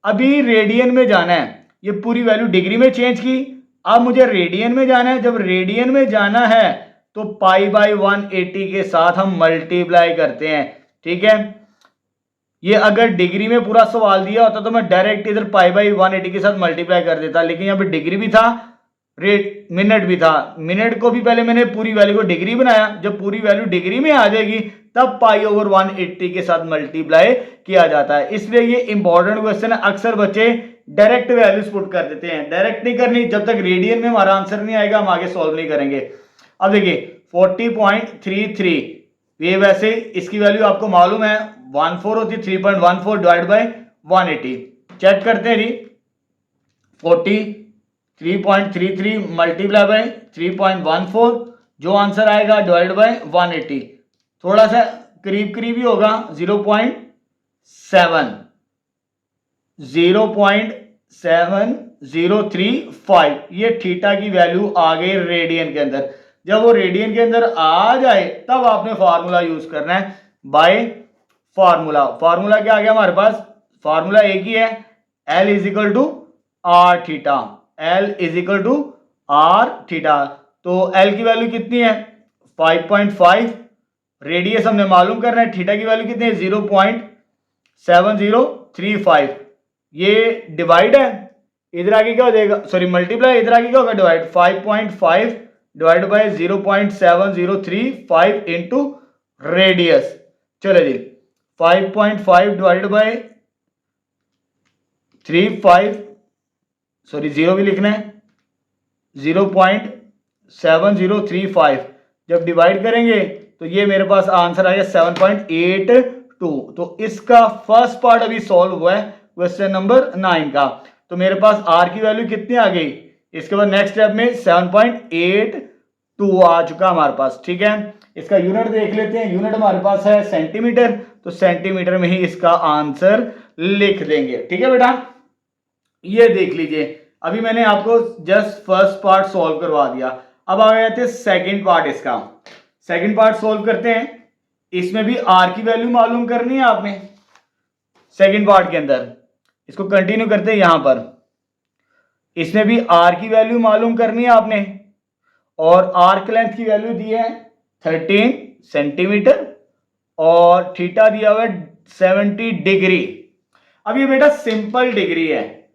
अभी रेडियन में जाना है, ये पूरी वैल्यू डिग्री में चेंज की, अब मुझे रेडियन में जाना है। जब रेडियन में जाना है तो पाई बाई 180 के साथ हम मल्टीप्लाई करते हैं, ठीक है। ये अगर डिग्री में पूरा सवाल दिया होता तो मैं डायरेक्ट इधर पाई बाई 180 के साथ मल्टीप्लाई कर देता, लेकिन यहाँ पे डिग्री भी था, रेट मिनट भी था। मिनट को भी पहले मैंने पूरी वैल्यू को डिग्री बनाया, जब पूरी वैल्यू डिग्री में आ जाएगी तब पाई ओवर 180 के साथ मल्टीप्लाई किया जाता है। इसलिए ये इंपॉर्टेंट क्वेश्चन है, अक्सर बच्चे डायरेक्ट वैल्यूज पुट कर देते हैं। डायरेक्ट नहीं करनी, जब तक रेडियन में हमारा आंसर नहीं आएगा हम आगे सॉल्व नहीं करेंगे। अब देखिए 40.33, ये वैसे इसकी वैल्यू आपको मालूम है 14 होती है, 3.14 डिवाइड बाई 180। चेक करते हैं जी, 43.33 मल्टीप्लाई बाई 3.14, जो आंसर आएगा डिवाइड बाई 180, थोड़ा सा करीब करीब ही होगा, 0.7035, ये थीटा की वैल्यू आ गई रेडियन के अंदर। जब वो रेडियन के अंदर आ जाए तब आपने फार्मूला यूज करना है, बाय फार्मूला। फार्मूला क्या आ गया हमारे पास, फार्मूला एक ही है, L is equal to are theta, L is equal to are theta. तो L की वैल्यू कितनी है 5.5, रेडियस हमने मालूम करना है, थीटा की वैल्यू कितनी है 0.7035। ये डिवाइड है, इधर आगे क्या हो जाएगा, सॉरी मल्टीप्लाई, इधर आगे क्या होगा divide, 5.5 divide by 0.7035 into radius. चलो जी 5.5 डिवाइड बाय 35, सॉरी जीरो भी लिखना है, 0.7035 जब डिवाइड करेंगे तो ये मेरे पास आंसर आएगा 7.82। तो इसका फर्स्ट पार्ट अभी सॉल्व हुआ है क्वेश्चन नंबर 9 का। तो मेरे पास आर की वैल्यू कितनी आ गई, इसके बाद नेक्स्ट स्टेप में 7.82 आ चुका हमारे पास, ठीक है। इसका यूनिट देख लेते हैं, यूनिट हमारे पास है सेंटीमीटर, तो सेंटीमीटर में ही इसका आंसर लिख देंगे, ठीक है बेटा। ये देख लीजिए, अभी मैंने आपको जस्ट फर्स्ट पार्ट सॉल्व करवा दिया। अब आ गए थे सेकंड पार्ट इसका। सेकंड पार्ट सॉल्व करते हैं, इसमें भी आर की वैल्यू मालूम करनी है आपने सेकंड पार्ट के अंदर। इसको कंटिन्यू करते हैं यहां पर, इसमें भी आर की वैल्यू मालूम करनी है आपने, और आर्क लेंथ की वैल्यू दी है 13 सेंटीमीटर और थीटा दिया हुआ है 70 डिग्री। अब ये बेटा सिंपल डिग्री है,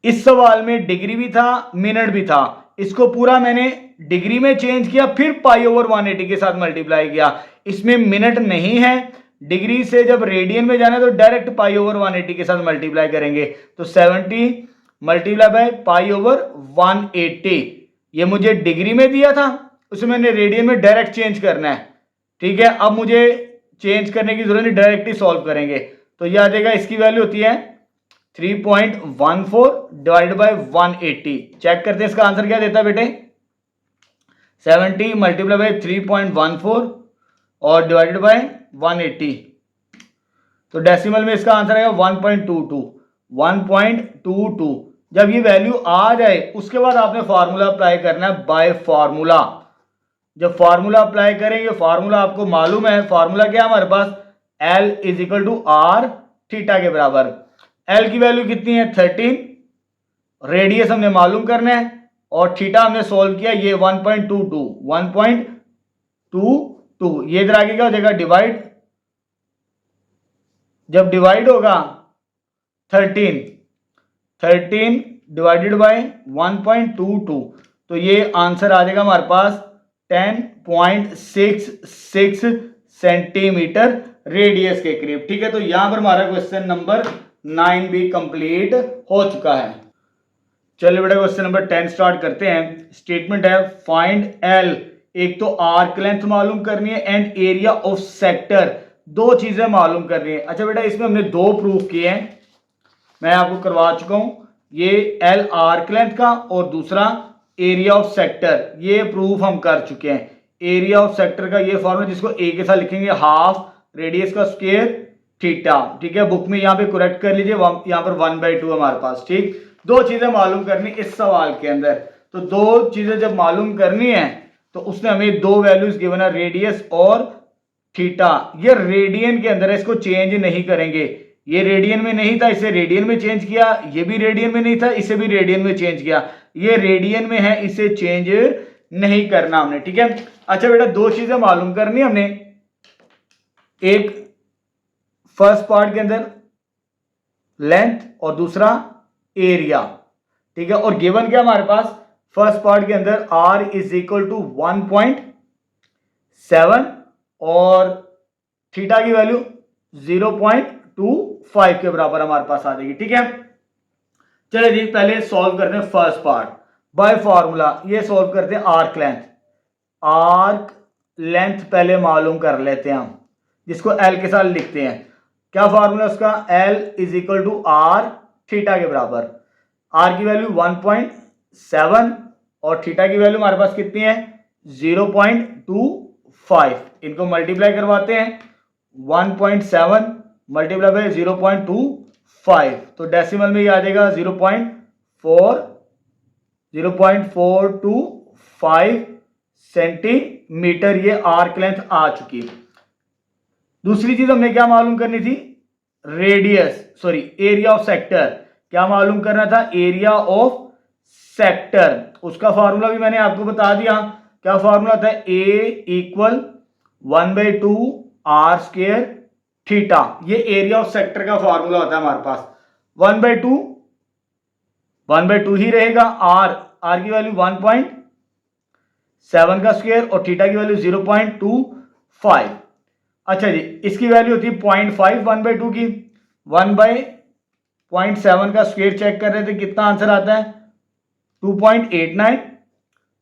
इस सवाल में डिग्री भी था मिनट भी था, इसको पूरा मैंने डिग्री में चेंज किया, फिर पाई ओवर 180 के साथ मल्टीप्लाई किया। इसमें मिनट नहीं है, डिग्री से जब रेडियन में जाना है तो डायरेक्ट पाई ओवर 180 के साथ मल्टीप्लाई करेंगे। तो 70 मल्टीप्लाई बाय पाई ओवर 180, ये मुझे डिग्री में दिया था, उसे मैंने रेडियन में डायरेक्ट चेंज करना है, ठीक है। अब मुझे चेंज करने की जरूरत नहीं, डायरेक्ट ही सॉल्व करेंगे। तो यह आ जाएगा, इसकी वैल्यू होती है 3.14 डिवाइड बाय 180। चेक करते हैं इसका आंसर क्या देता है बेटे, 70 मल्टीप्लाई बाय 3.14 और डिवाइडेड बाय 180, तो डेसिमल में इसका आंसर आएगा 1.22। जब ये वैल्यू आ जाए उसके बाद आपने फार्मूला अप्लाई करना है बाय फार्मूला। जब फार्मूला अप्लाई करेंगे, फार्मूला आपको मालूम है, फार्मूला क्या है हमारे पास, L is equal to are theta के बराबर। L की वैल्यू कितनी है 13, रेडियस हमने मालूम करना है, और थीटा हमने सॉल्व किया, ये 1.22, ये इधर आगे क्या हो जाएगा डिवाइड, जब डिवाइड होगा 13 डिवाइडेड बाय 1.22, तो ये आंसर आ जाएगा हमारे पास 10.66 सेंटीमीटर रेडियस के करीब, ठीक है। तो यहां पर हमारा क्वेश्चन नंबर 9 भी कंप्लीट हो चुका है। चलिए बेटा क्वेश्चन नंबर 10 स्टार्ट करते हैं। स्टेटमेंट है फाइंड एल, एक तो आर्क लेंथ मालूम करनी है एंड एरिया ऑफ सेक्टर, दो चीजें मालूम करनी है। अच्छा बेटा इसमें हमने दो प्रूफ किए हैं, मैं आपको करवा चुका हूं, ये एल आर्क लेंथ का और दूसरा एरिया ऑफ सेक्टर, ये प्रूफ हम कर चुके हैं। एरिया ऑफ सेक्टर का ये फॉर्मूला जिसको ए के साथ लिखेंगे हाफ रेडियस का स्क्वायर थीटा, ठीक है। बुक में यहाँ पे करेक्ट कर लीजिए, यहाँ पर 1/2 हमारे पास, ठीक। दो चीजें मालूम करनी इस सवाल के अंदर, तो दो चीजें जब मालूम करनी है तो उसने हमें दो वैल्यूज गिवन है, रेडियस और थीटा, ये रेडियन के अंदर है, इसको चेंज नहीं करेंगे। ये रेडियन में नहीं था, इसे रेडियन में चेंज किया, ये भी रेडियन में नहीं था, इसे भी रेडियन में चेंज किया। ये रेडियन में है, इसे चेंज नहीं करना हमने, ठीक है। अच्छा बेटा, दो चीजें मालूम करनी हमने, एक फर्स्ट पार्ट के अंदर लेंथ और दूसरा एरिया, ठीक है। और गिवन क्या हमारे पास, फर्स्ट पार्ट के अंदर r इज इक्वल टू 1.7 और थीटा की वैल्यू 0.25 के बराबर हमारे पास आ जाएगी, ठीक है। चलिए जी, पहले सॉल्व करते हैं फर्स्ट पार्ट बाय फॉर्मूला। ये सॉल्व करते हैं आर्क लेंथ। आर्क लेंथ पहले मालूम कर लेते हैं हम, जिसको L के साथ लिखते हैं। क्या फॉर्मूला उसका, L is equal to are theta के बराबर। R की वैल्यू 1.7 और थीटा की वैल्यू हमारे पास कितनी है, 0.25। इनको मल्टीप्लाई करवाते हैं, 1.7 मल्टीप्लाई बाय 0.25, तो डेसिमल में ये आ जाएगा 0.425 सेंटीमीटर। ये आर्क लेंथ आ चुकी है। दूसरी चीज हमने क्या मालूम करनी थी, एरिया ऑफ सेक्टर। क्या मालूम करना था, एरिया ऑफ सेक्टर। उसका फॉर्मूला भी मैंने आपको बता दिया। क्या फॉर्मूला था, A equal 1/2 r square theta. ये एरिया ऑफ सेक्टर का फॉर्मूला होता है हमारे पास। 1/2 ही रहेगा। r की वैल्यू 1.7 का स्क्वायर और थीटा की वैल्यू 0.25। अच्छा जी, इसकी वैल्यू होती है 0.5 1/2 की। 1/0.7 का स्क्वायर चेक कर रहे थे, कितना आंसर आता है, 2.89।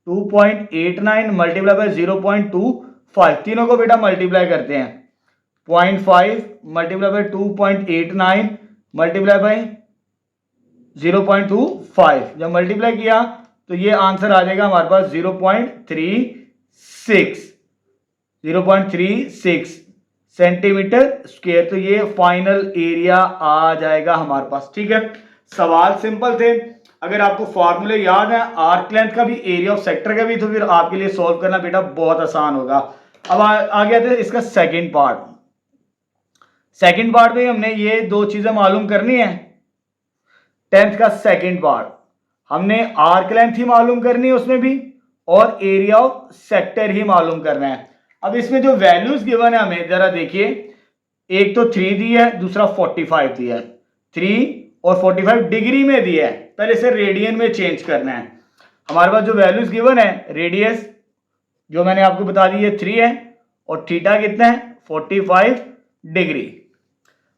2.89 मल्टीप्लाई बाय 0.25, तीनों को बेटा मल्टीप्लाई करते हैं। 0.5 मल्टीप्लाई बाय 2.89 मल्टीप्लाई बाय 0.25, जब मल्टीप्लाई किया तो ये आंसर आ जाएगा हमारे पास 0.36 सेंटीमीटर स्क्वायर। तो ये फाइनल एरिया आ जाएगा हमारे पास, ठीक है। सवाल सिंपल थे। अगर आपको फॉर्मूले याद है आर्क लेंथ का भी, एरिया ऑफ सेक्टर का भी, तो फिर आपके लिए सॉल्व करना बेटा बहुत आसान होगा। अब आ गया था इसका सेकंड पार्ट। सेकंड पार्ट में हमने ये दो चीजें मालूम करनी है। 10th का सेकंड पार्ट हमने आर्क लेंथ ही मालूम करनी है उसमें भी, और एरिया ऑफ सेक्टर ही मालूम करना है। अब इसमें जो वैल्यूज गिवन है हमें जरा देखिए, एक तो 3 दी है, दूसरा 45 दिया है। 3 और 45 डिग्री में दिया है, पहले इसे रेडियन में चेंज करना है। हमारे पास जो वैल्यूज गिवन है, रेडियस जो मैंने आपको बता दी है 3 है, और थीटा कितना है 45 डिग्री।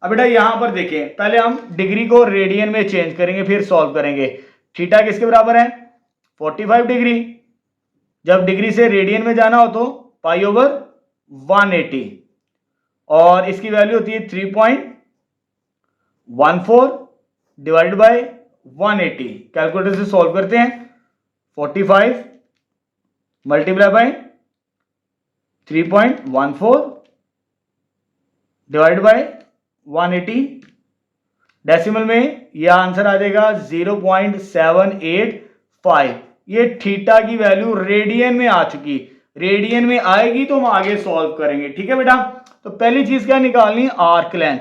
अब बेटा यहां पर देखें, पहले हम डिग्री को रेडियन में चेंज करेंगे फिर सॉल्व करेंगे। थीटा किसके बराबर है 45 डिग्री। जब डिग्री से रेडियन में जाना हो तो π/180, और इसकी वैल्यू होती है 3.14 डिवाइडेड बाय 180। कैलकुलेटर से सॉल्व करते हैं, 45 multiply by 3.14 divide by 180, decimal में यह आंसर आ जाएगा 0.785। ये थीटा की वैल्यू रेडियन में आ चुकी, रेडियन में आएगी तो हम आगे सॉल्व करेंगे, ठीक है बेटा। तो पहली चीज क्या निकालनी, आर्क लेंथ।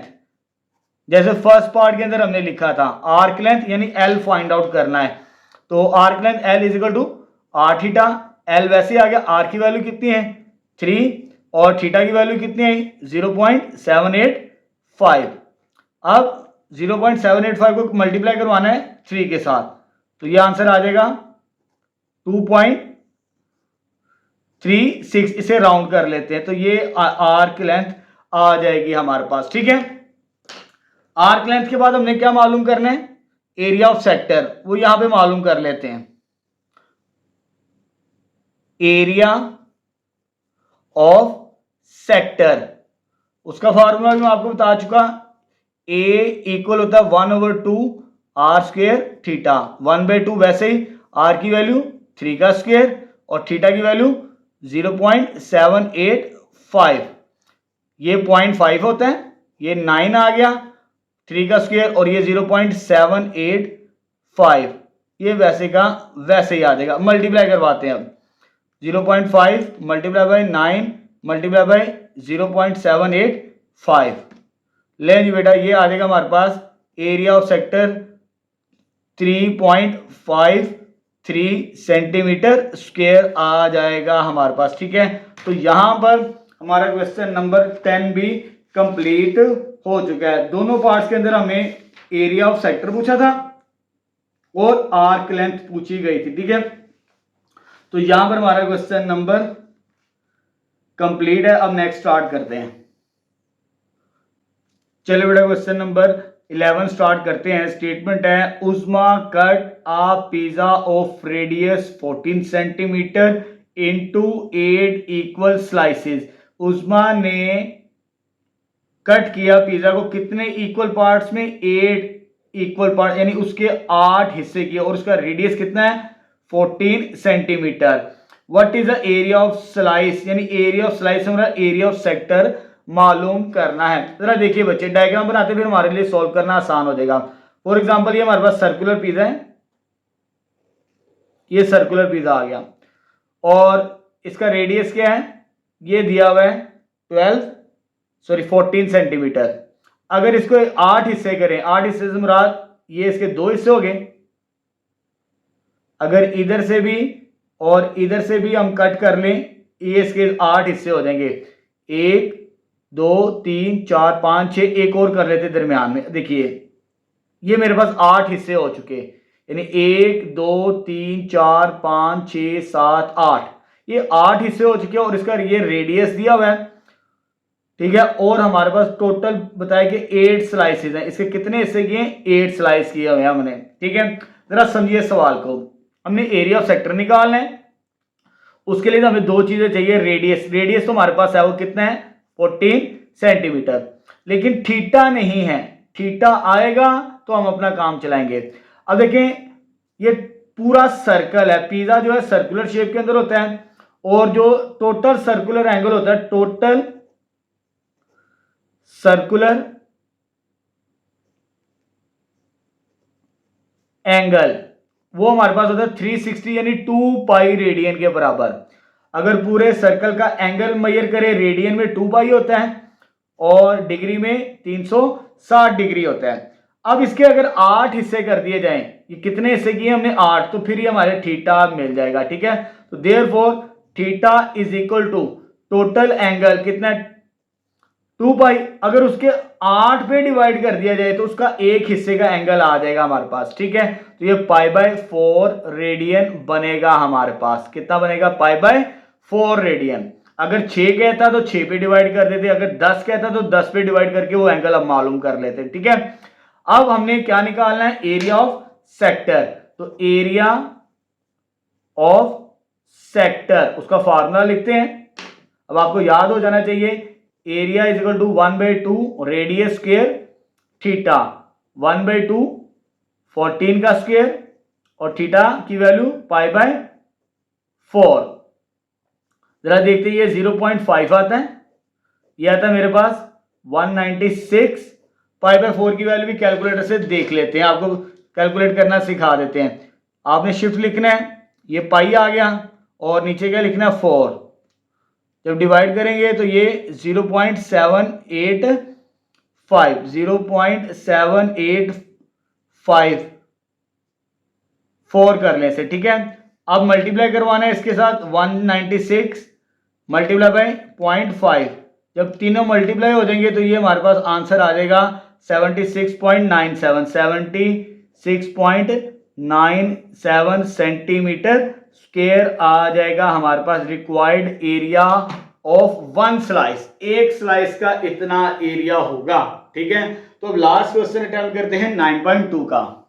जैसे फर्स्ट पार्ट के अंदर हमने लिखा था आर्क लेंथ यानी L फाइंड आउट करना है, तो arc length L is equal to are theta. L वैसे आ गया, आर की वैल्यू कितनी है 3 और थीटा की वैल्यू कितनी है 0.785। अब 0.785 को मल्टीप्लाई करवाना है 3 के साथ, तो ये आंसर आ जाएगा 2.36। इसे राउंड कर लेते हैं तो ये आर्क लेंथ आ जाएगी हमारे पास, ठीक है। आर्क लेंथ के बाद हमने क्या मालूम करना है, एरिया ऑफ सेक्टर, वो यहां पे मालूम कर लेते हैं। एरिया ऑफ सेक्टर, उसका फॉर्मूला भी मैं आपको बता चुका, A इक्वल होता है 1/2 r स्क्वायर थीटा। 1/2 वैसे ही, r की वैल्यू 3 का स्क्वायर और थीटा की वैल्यू 0.785। ये 0.5 होता है, ये 9 आ गया, 3 का स्क्वायर और ये 0.785, ये वैसे का वैसे ही आ जाएगा। मल्टीप्लाई करवाते हैं अब, 0.5 मल्टीप्लाई बाय 9 मल्टीप्लाई बाय 0.785। लें जी बेटा, ये आ जाएगा हमारे पास area of sector 3.53 centimetre square आ जाएगा हमारे पास। ठीक है, तो यहां पर हमारा क्वेश्चन नंबर 10 भी कंप्लीट हो चुका है। दोनों पार्ट्स के अंदर हमें एरिया ऑफ सेक्टर पूछा था और आर्क लेंथ पूछी गई थी। ठीक है, तो यहां पर हमारा क्वेश्चन नंबर कंप्लीट है। अब नेक्स्ट स्टार्ट करते हैं। चलिए बेटा, क्वेश्चन नंबर 11 स्टार्ट करते हैं। स्टेटमेंट है, Usma cut a pizza of radius 14 centimetre into 8 equal slices. Usma ने कट किया पिज्जा को कितने इक्वल पार्ट्स में? 8 इक्वल पार्ट, यानी उसके 8 हिस्से किए और उसका रेडियस कितना है? 14 centimetre. What is the area of slice, यानी एरिया ऑफ स्लाइस हमारा एरिया ऑफ सेक्टर मालूम करना है। जरा देखिए बच्चे, डायग्राम बनाते फिर हमारे लिए सॉल्व करना आसान हो जाएगा। फॉर एग्जांपल, ये हमारे पास सर्कुलर पिज्जा है, ये सर्कुलर पिज्जा आ गया और इसका रेडियस क्या है? ये दिया हुआ है 14 सेंटीमीटर। अगर इसको 8 हिस्से करें, 8 हिस्से से मुराद ये इसके 2 हिस्से हो गए। अगर इधर से भी और इधर से भी हम कट कर लें, ये इसके 8 हिस्से हो जाएंगे। 1 2 3 4 5 6, एक और कर लेते दरमियान में। देखिए ये मेरे पास 8 हिस्से हो चुके, यानी 1 2 3 4 5 6 7 8, ये 8 हिस्से हो चुके हैं और इसका ये रेडियस दिया हुआ है। ठीक है, और हमारे पास टोटल बताया कि 8 स्लाइसेस हैं। इसके कितने हिस्से किए? 8 स्लाइस किए हुए हैं हमने। ठीक है, जरा समझिए सवाल को। हमने एरिया ऑफ सेक्टर निकालना है, उसके लिए तो हमें 2 चीजें चाहिए। रेडियस, रेडियस तो हमारे पास है, वो कितना है? 14 सेंटीमीटर। लेकिन थीटा नहीं है, थीटा आएगा तो हम अपना काम चलाएंगे। अब देखें, ये पूरा सर्कल है, पिज्जा जो है सर्कुलर शेप के अंदर होता है और जो टोटल सर्कुलर एंगल होता है, टोटल सर्कुलर एंगल, वो हमारे पास होता है 360 यानी 2 पाई रेडियन के बराबर। अगर पूरे सर्कल का एंगल मेजर करें, रेडियन में 2 पाई होता है और डिग्री में 360 डिग्री होता है। अब इसके अगर 8 हिस्से कर दिए जाएं, ये कितने हिस्से किए हमने? 8, तो फिर ये हमारे थीटा मिल जाएगा। ठीक है, तो therefore theta is equal to total angle कितना? 2 पाई। अगर उसके 8 पे डिवाइड कर दिया जाए तो उसका एक हिस्से का एंगल आ जाएगा हमारे पास। ठीक है, तो ये π/4 रेडियन बनेगा हमारे पास। कितना बनेगा? π/4 रेडियन। अगर 6 कहता तो 6 पे डिवाइड कर देते, अगर 10 कहता तो 10 पे डिवाइड करके वो एंगल अब मालूम कर लेते। ठीक है, अब हमने क्या निकालना है? Area of sector. तो एरिया ऑफ सेक्टर, उसका फॉर्मूला लिखते हैं। अब आपको याद हो जाना चाहिए, area is equal to 1/2 radius square theta, 1/2 14 का स्क्वायर और थीटा की वैल्यू π/4। जरा देखते हैं, ये 0.5 आता है, ये आता है मेरे पास 196। π/4 की वैल्यू भी कैलकुलेटर से देख लेते हैं, आपको कैलकुलेट करना सिखा देते हैं। आपने शिफ्ट लिखना है, ये पाई आ गया और नीचे क्या लिखना है? 4। जब डिवाइड करेंगे तो ये 0.785 कर लें इसे। ठीक है, अब मल्टीप्लाई करवाना है इसके साथ 196 मल्टीप्लाई बाय 0.5। जब तीनों मल्टीप्लाई हो जाएंगे तो ये हमारे पास आंसर आ जाएगा 76.97 सेंटीमीटर स्क्वायर आ जाएगा हमारे पास रिक्वायर्ड एरिया ऑफ 1 स्लाइस। एक स्लाइस का इतना एरिया होगा। ठीक है, तो अब लास्ट क्वेश्चन अटेम्प्ट करते हैं 9.2 का।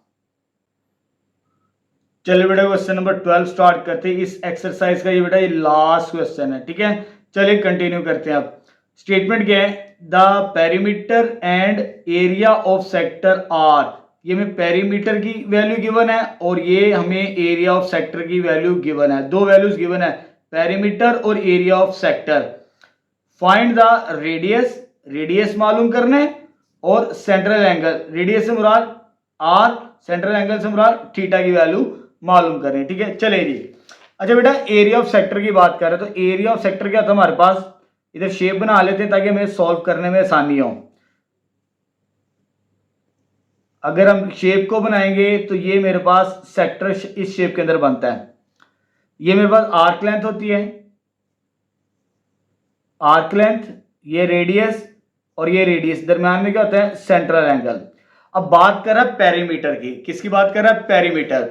चलिए बेटा, क्वेश्चन नंबर 12 स्टार्ट करते हैं इस एक्सरसाइज का। ये बेटा ये लास्ट क्वेश्चन है। ठीक है, चलिए कंटिन्यू करते हैं। अब स्टेटमेंट क्या है? The perimeter and area of sector are, ये हमें पेरीमीटर की वैल्यू गिवन है और ये हमें एरिया ऑफ सेक्टर की वैल्यू गिवन है। 2 वैल्यूज गिवन है, पेरीमीटर और area of sector. Find the radius, radius मालूम करना है और सेंट्रल एंगल, रेडियस से मुराद आर, सेंट्रल एंगल से मुराद थीटा की वैल्यू मालूम करें। ठीक है, चले जी। अच्छा बेटा, एरिया ऑफ सेक्टर की बात करें तो एरिया ऑफ सेक्टर क्या था हमारे पास? इधर शेप बना लेते हैं ताकि हमें सॉल्व करने में आसानी हो। अगर हम शेप को बनाएंगे तो ये मेरे पास सेक्टर इस शेप के अंदर बनता है। ये मेरे पास आर्क लेंथ होती है, आर्क लेंथ, ये रेडियस और ये रेडियस, दरम्यान में क्या होता है सेंट्रल एंगल। अब बात कर रहा है पेरीमीटर की, किसकी बात कर रहा है पेरीमीटर।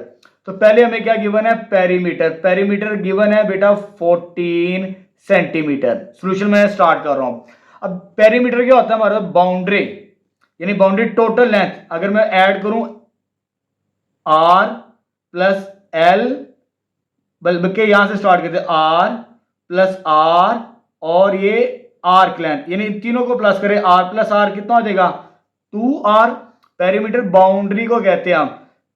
तो पहले हमें क्या गिवन है पेरीमीटर, पेरीमीटर गिवन है बेटा 14 सेंटीमीटर। सॉल्यूशन मैं स्टार्ट कर रहा हूं। अब पेरीमीटर क्या होता है हमारा बाउंड्री, यानी बाउंड्री टोटल लेंथ। अगर मैं ऐड करूं आर प्लस एल, बल्कि यहां से स्टार्ट करते आर प्लस आर और ये आर्क लेंथ, यानी इन तीनों को प्लस करें, आर प्लस आर कितना हो जाएगा 2r। पेरीमीटर बाउंड्री को कहते हैं हम,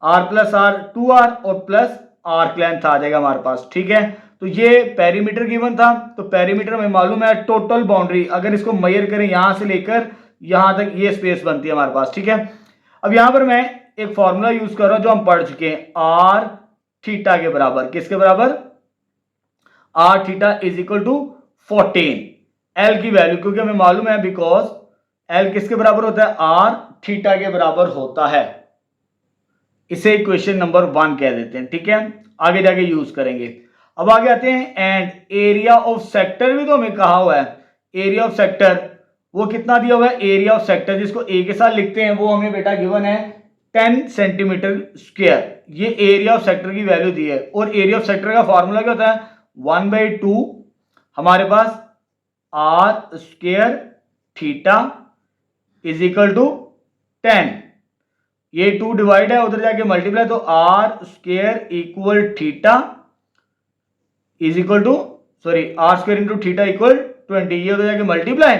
आर प्लस आर 2r और प्लस आर्क लेंथ आ जाएगा हमारे पास। ठीक है, तो ये पेरीमीटर गिवन था। तो पेरीमीटर हमें मालूम है टोटल बाउंड्री, अगर इसको मेजर करें यहां से लेकर यहां तक ये स्पेस बनती है हमारे पास। ठीक है, अब यहां पर मैं एक फॉर्मूला यूज कर रहा हूं जो हम पढ़ चुके हैं, आर थीटा के बराबर, किसके बराबर r theta is equal to 14 L की वैल्यू, क्योंकि हमें मालूम है बिकॉज एल किसके बराबर होता है आर थीटा के बराबर होता है। इसे इक्वेशन नंबर 1 कह देते हैं। ठीक है, आगे जाके यूज करेंगे। अब आगे आते हैं एंड एरिया ऑफ सेक्टर भी तो हमें कहा हुआ है। एरिया ऑफ सेक्टर वो कितना दिया हुआ है, एरिया ऑफ सेक्टर जिसको ए के साथ लिखते हैं वो हमें बेटा गिवन है 10 सेंटीमीटर स्क्वायर। ये एरिया ऑफ सेक्टर की वैल्यू दी है। और एरिया ऑफ सेक्टर का फॉर्मूला क्या होता है 1/2 हमारे पास R square theta is equal to 10, ये 2 डिवाइड है उधर जाके मल्टीप्लाई, तो R square equal theta is equal to R square into theta equal 20, ये उधर जाके मल्टीप्लाई।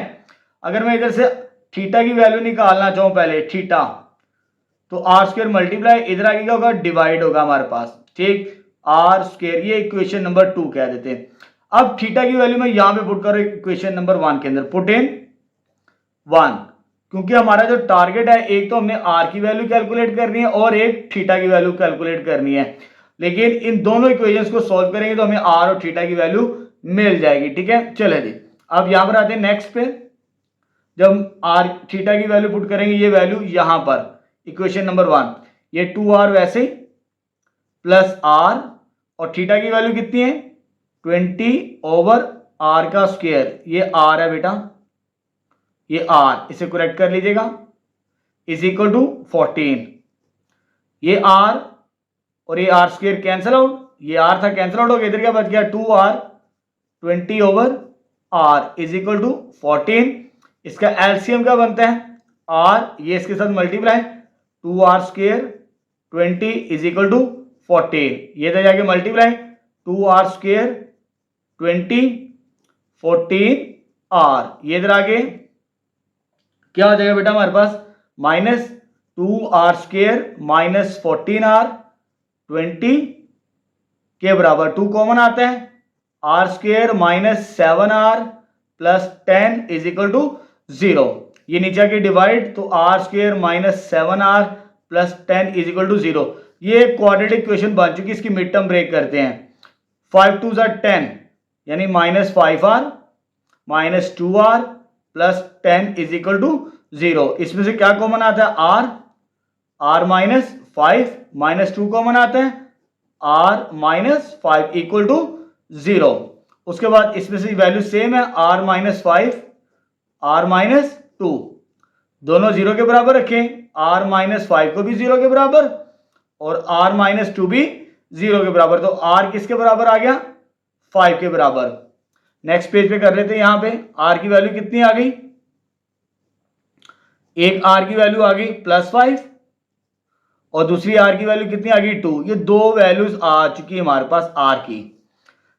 अगर मैं इधर से थीटा की वैल्यू निकालना चाहूं पहले थीटा, तो आर स्क्वायर मल्टीप्लाई इधर आगे क्या होगा डिवाइड होगा हमारे पास। ठीक, आर स्क्वायर, ये इक्वेशन नंबर 2 कह देते हैं। अब थीटा की वैल्यू मैं यहां पे पुट करूं इक्वेशन नंबर 1 के अंदर, पुट इन 1, क्योंकि हमारा जो टारगेट है एक तो हमने आर की वैल्यू कैलकुलेट करनी है और एक थीटा की वैल्यू कैलकुलेट करनी है। लेकिन इन दोनों इक्वेशंस को सॉल्व करेंगे तो हमें आर और थीटा की वैल्यू मिल जाएगी। ठीक है, चले जी अब यहां पर आते हैं नेक्स्ट पे। जब आर थीटा की वैल्यू पुट करेंगे, ये वैल्यू यहां पर इक्वेशन नंबर 1, ये 2r वैसे प्लस आर और थीटा की वैल्यू कितनी है 20/r का स्क्वायर, ये r है बेटा, ये r, इसे करेक्ट कर लीजिएगा, इज इक्वल टू 14। ये r और ये r स्क्वायर कैंसिल आउट, ये r था कैंसिल आउट हो गया, इधर क्या बच गया 2r 20/r is equal to 14। इसका एलसीएम क्या बनता है r, ये इसके साथ multiply 2r square 20 is equal to 14, ये तो जाके मल्टीप्लाई 2r स्क्वायर 20 14r, ये इधर आगे क्या हो जाएगा बेटा हमारे पास minus 2r square minus 14r 20 के बराबर, 2 कॉमन आता है, r square minus 7r plus 10 is equal to 0, ये नीचे आके डिवाइड, तो r square minus 7r plus 10 is equal to 0। ये क्वाड्रेटिक इक्वेशन बन चुकी है, इसकी मिड टर्म ब्रेक करते हैं। 5 2 10 यानी minus 5r minus 2r plus 10 is equal to 0। इसमें से क्या कॉमन आता है r माइनस 5 माइनस 2 कॉमन आता है, r माइनस 5 इक्वल टू 0। उसके बाद इसमें से वैल्यू सेम है, r माइनस 5 r माइनस 2, दोनों 0 के बराबर रखें, r माइनस 5 को भी 0 के बराबर और r माइनस 2 भी 0 के बराबर, तो r किसके बराबर आ गया 5 के बराबर। नेक्स्ट पेज पे कर लेते हैं, यहां पे r की वैल्यू कितनी आ गई, एक r की वैल्यू आ गई +5 और दूसरी r की वैल्यू कितनी आ गई 2। ये दो वैल्यूज आ चुकी है हमारे पास r की।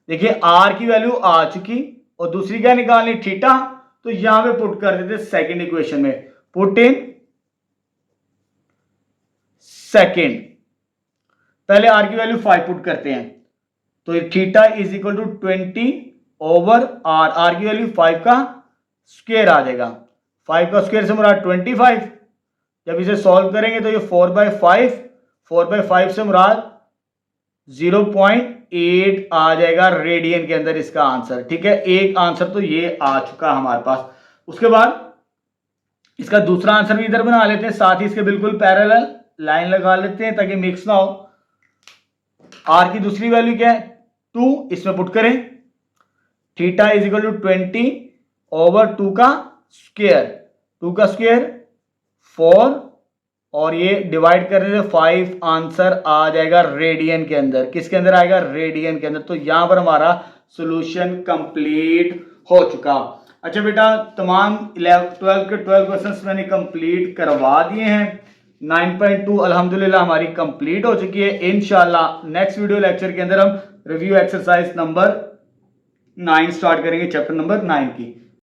देखिए r की वैल्यू आ चुकी और दूसरी क्या निकालनी थीटा, तो यहां पे पुट कर देते सेकंड इक्वेशन में, पुट इन सेकंड। पहले r की वैल्यू 5 पुट करते हैं, तो theta is equal to 20/r, r की वैल्यू 5 का स्क्वायर आ जाएगा, 5 का स्क्वायर से मुराद 25। जब इसे सॉल्व करेंगे तो ये 4/5 से मुराद 0.5 1.8 आ जाएगा रेडियन के अंदर इसका आंसर। ठीक है, एक आंसर तो ये आ चुका हमारे पास। उसके बाद इसका दूसरा आंसर भी इधर बना लेते हैं, साथ ही इसके बिल्कुल पैरेलल लाइन लगा लेते हैं ताकि मिक्स ना हो। आर की दूसरी वैल्यू क्या है 2, इसमें पुट करें theta is equal to 20 over 2 का स्क्वायर, 2 का स्क्वायर 4 और ये डिवाइड करने से 5 आंसर आ जाएगा रेडियन के अंदर। किसके अंदर आएगा? रेडियन के अंदर। तो यहां पर हमारा सॉल्यूशन कंप्लीट हो चुका। अच्छा बेटा, तमाम 12 के 12 क्वेश्चंस मैंने कंप्लीट करवा दिए हैं। 9.2 अल्हम्दुलिल्लाह हमारी कंप्लीट हो चुकी है। इंशाल्लाह नेक्स्ट वीडियो लेक्चर के अंदर हम रिव्यू एक्सरसाइज नंबर 9 स्टार्ट करेंगे, चैप्टर नंबर 9 की।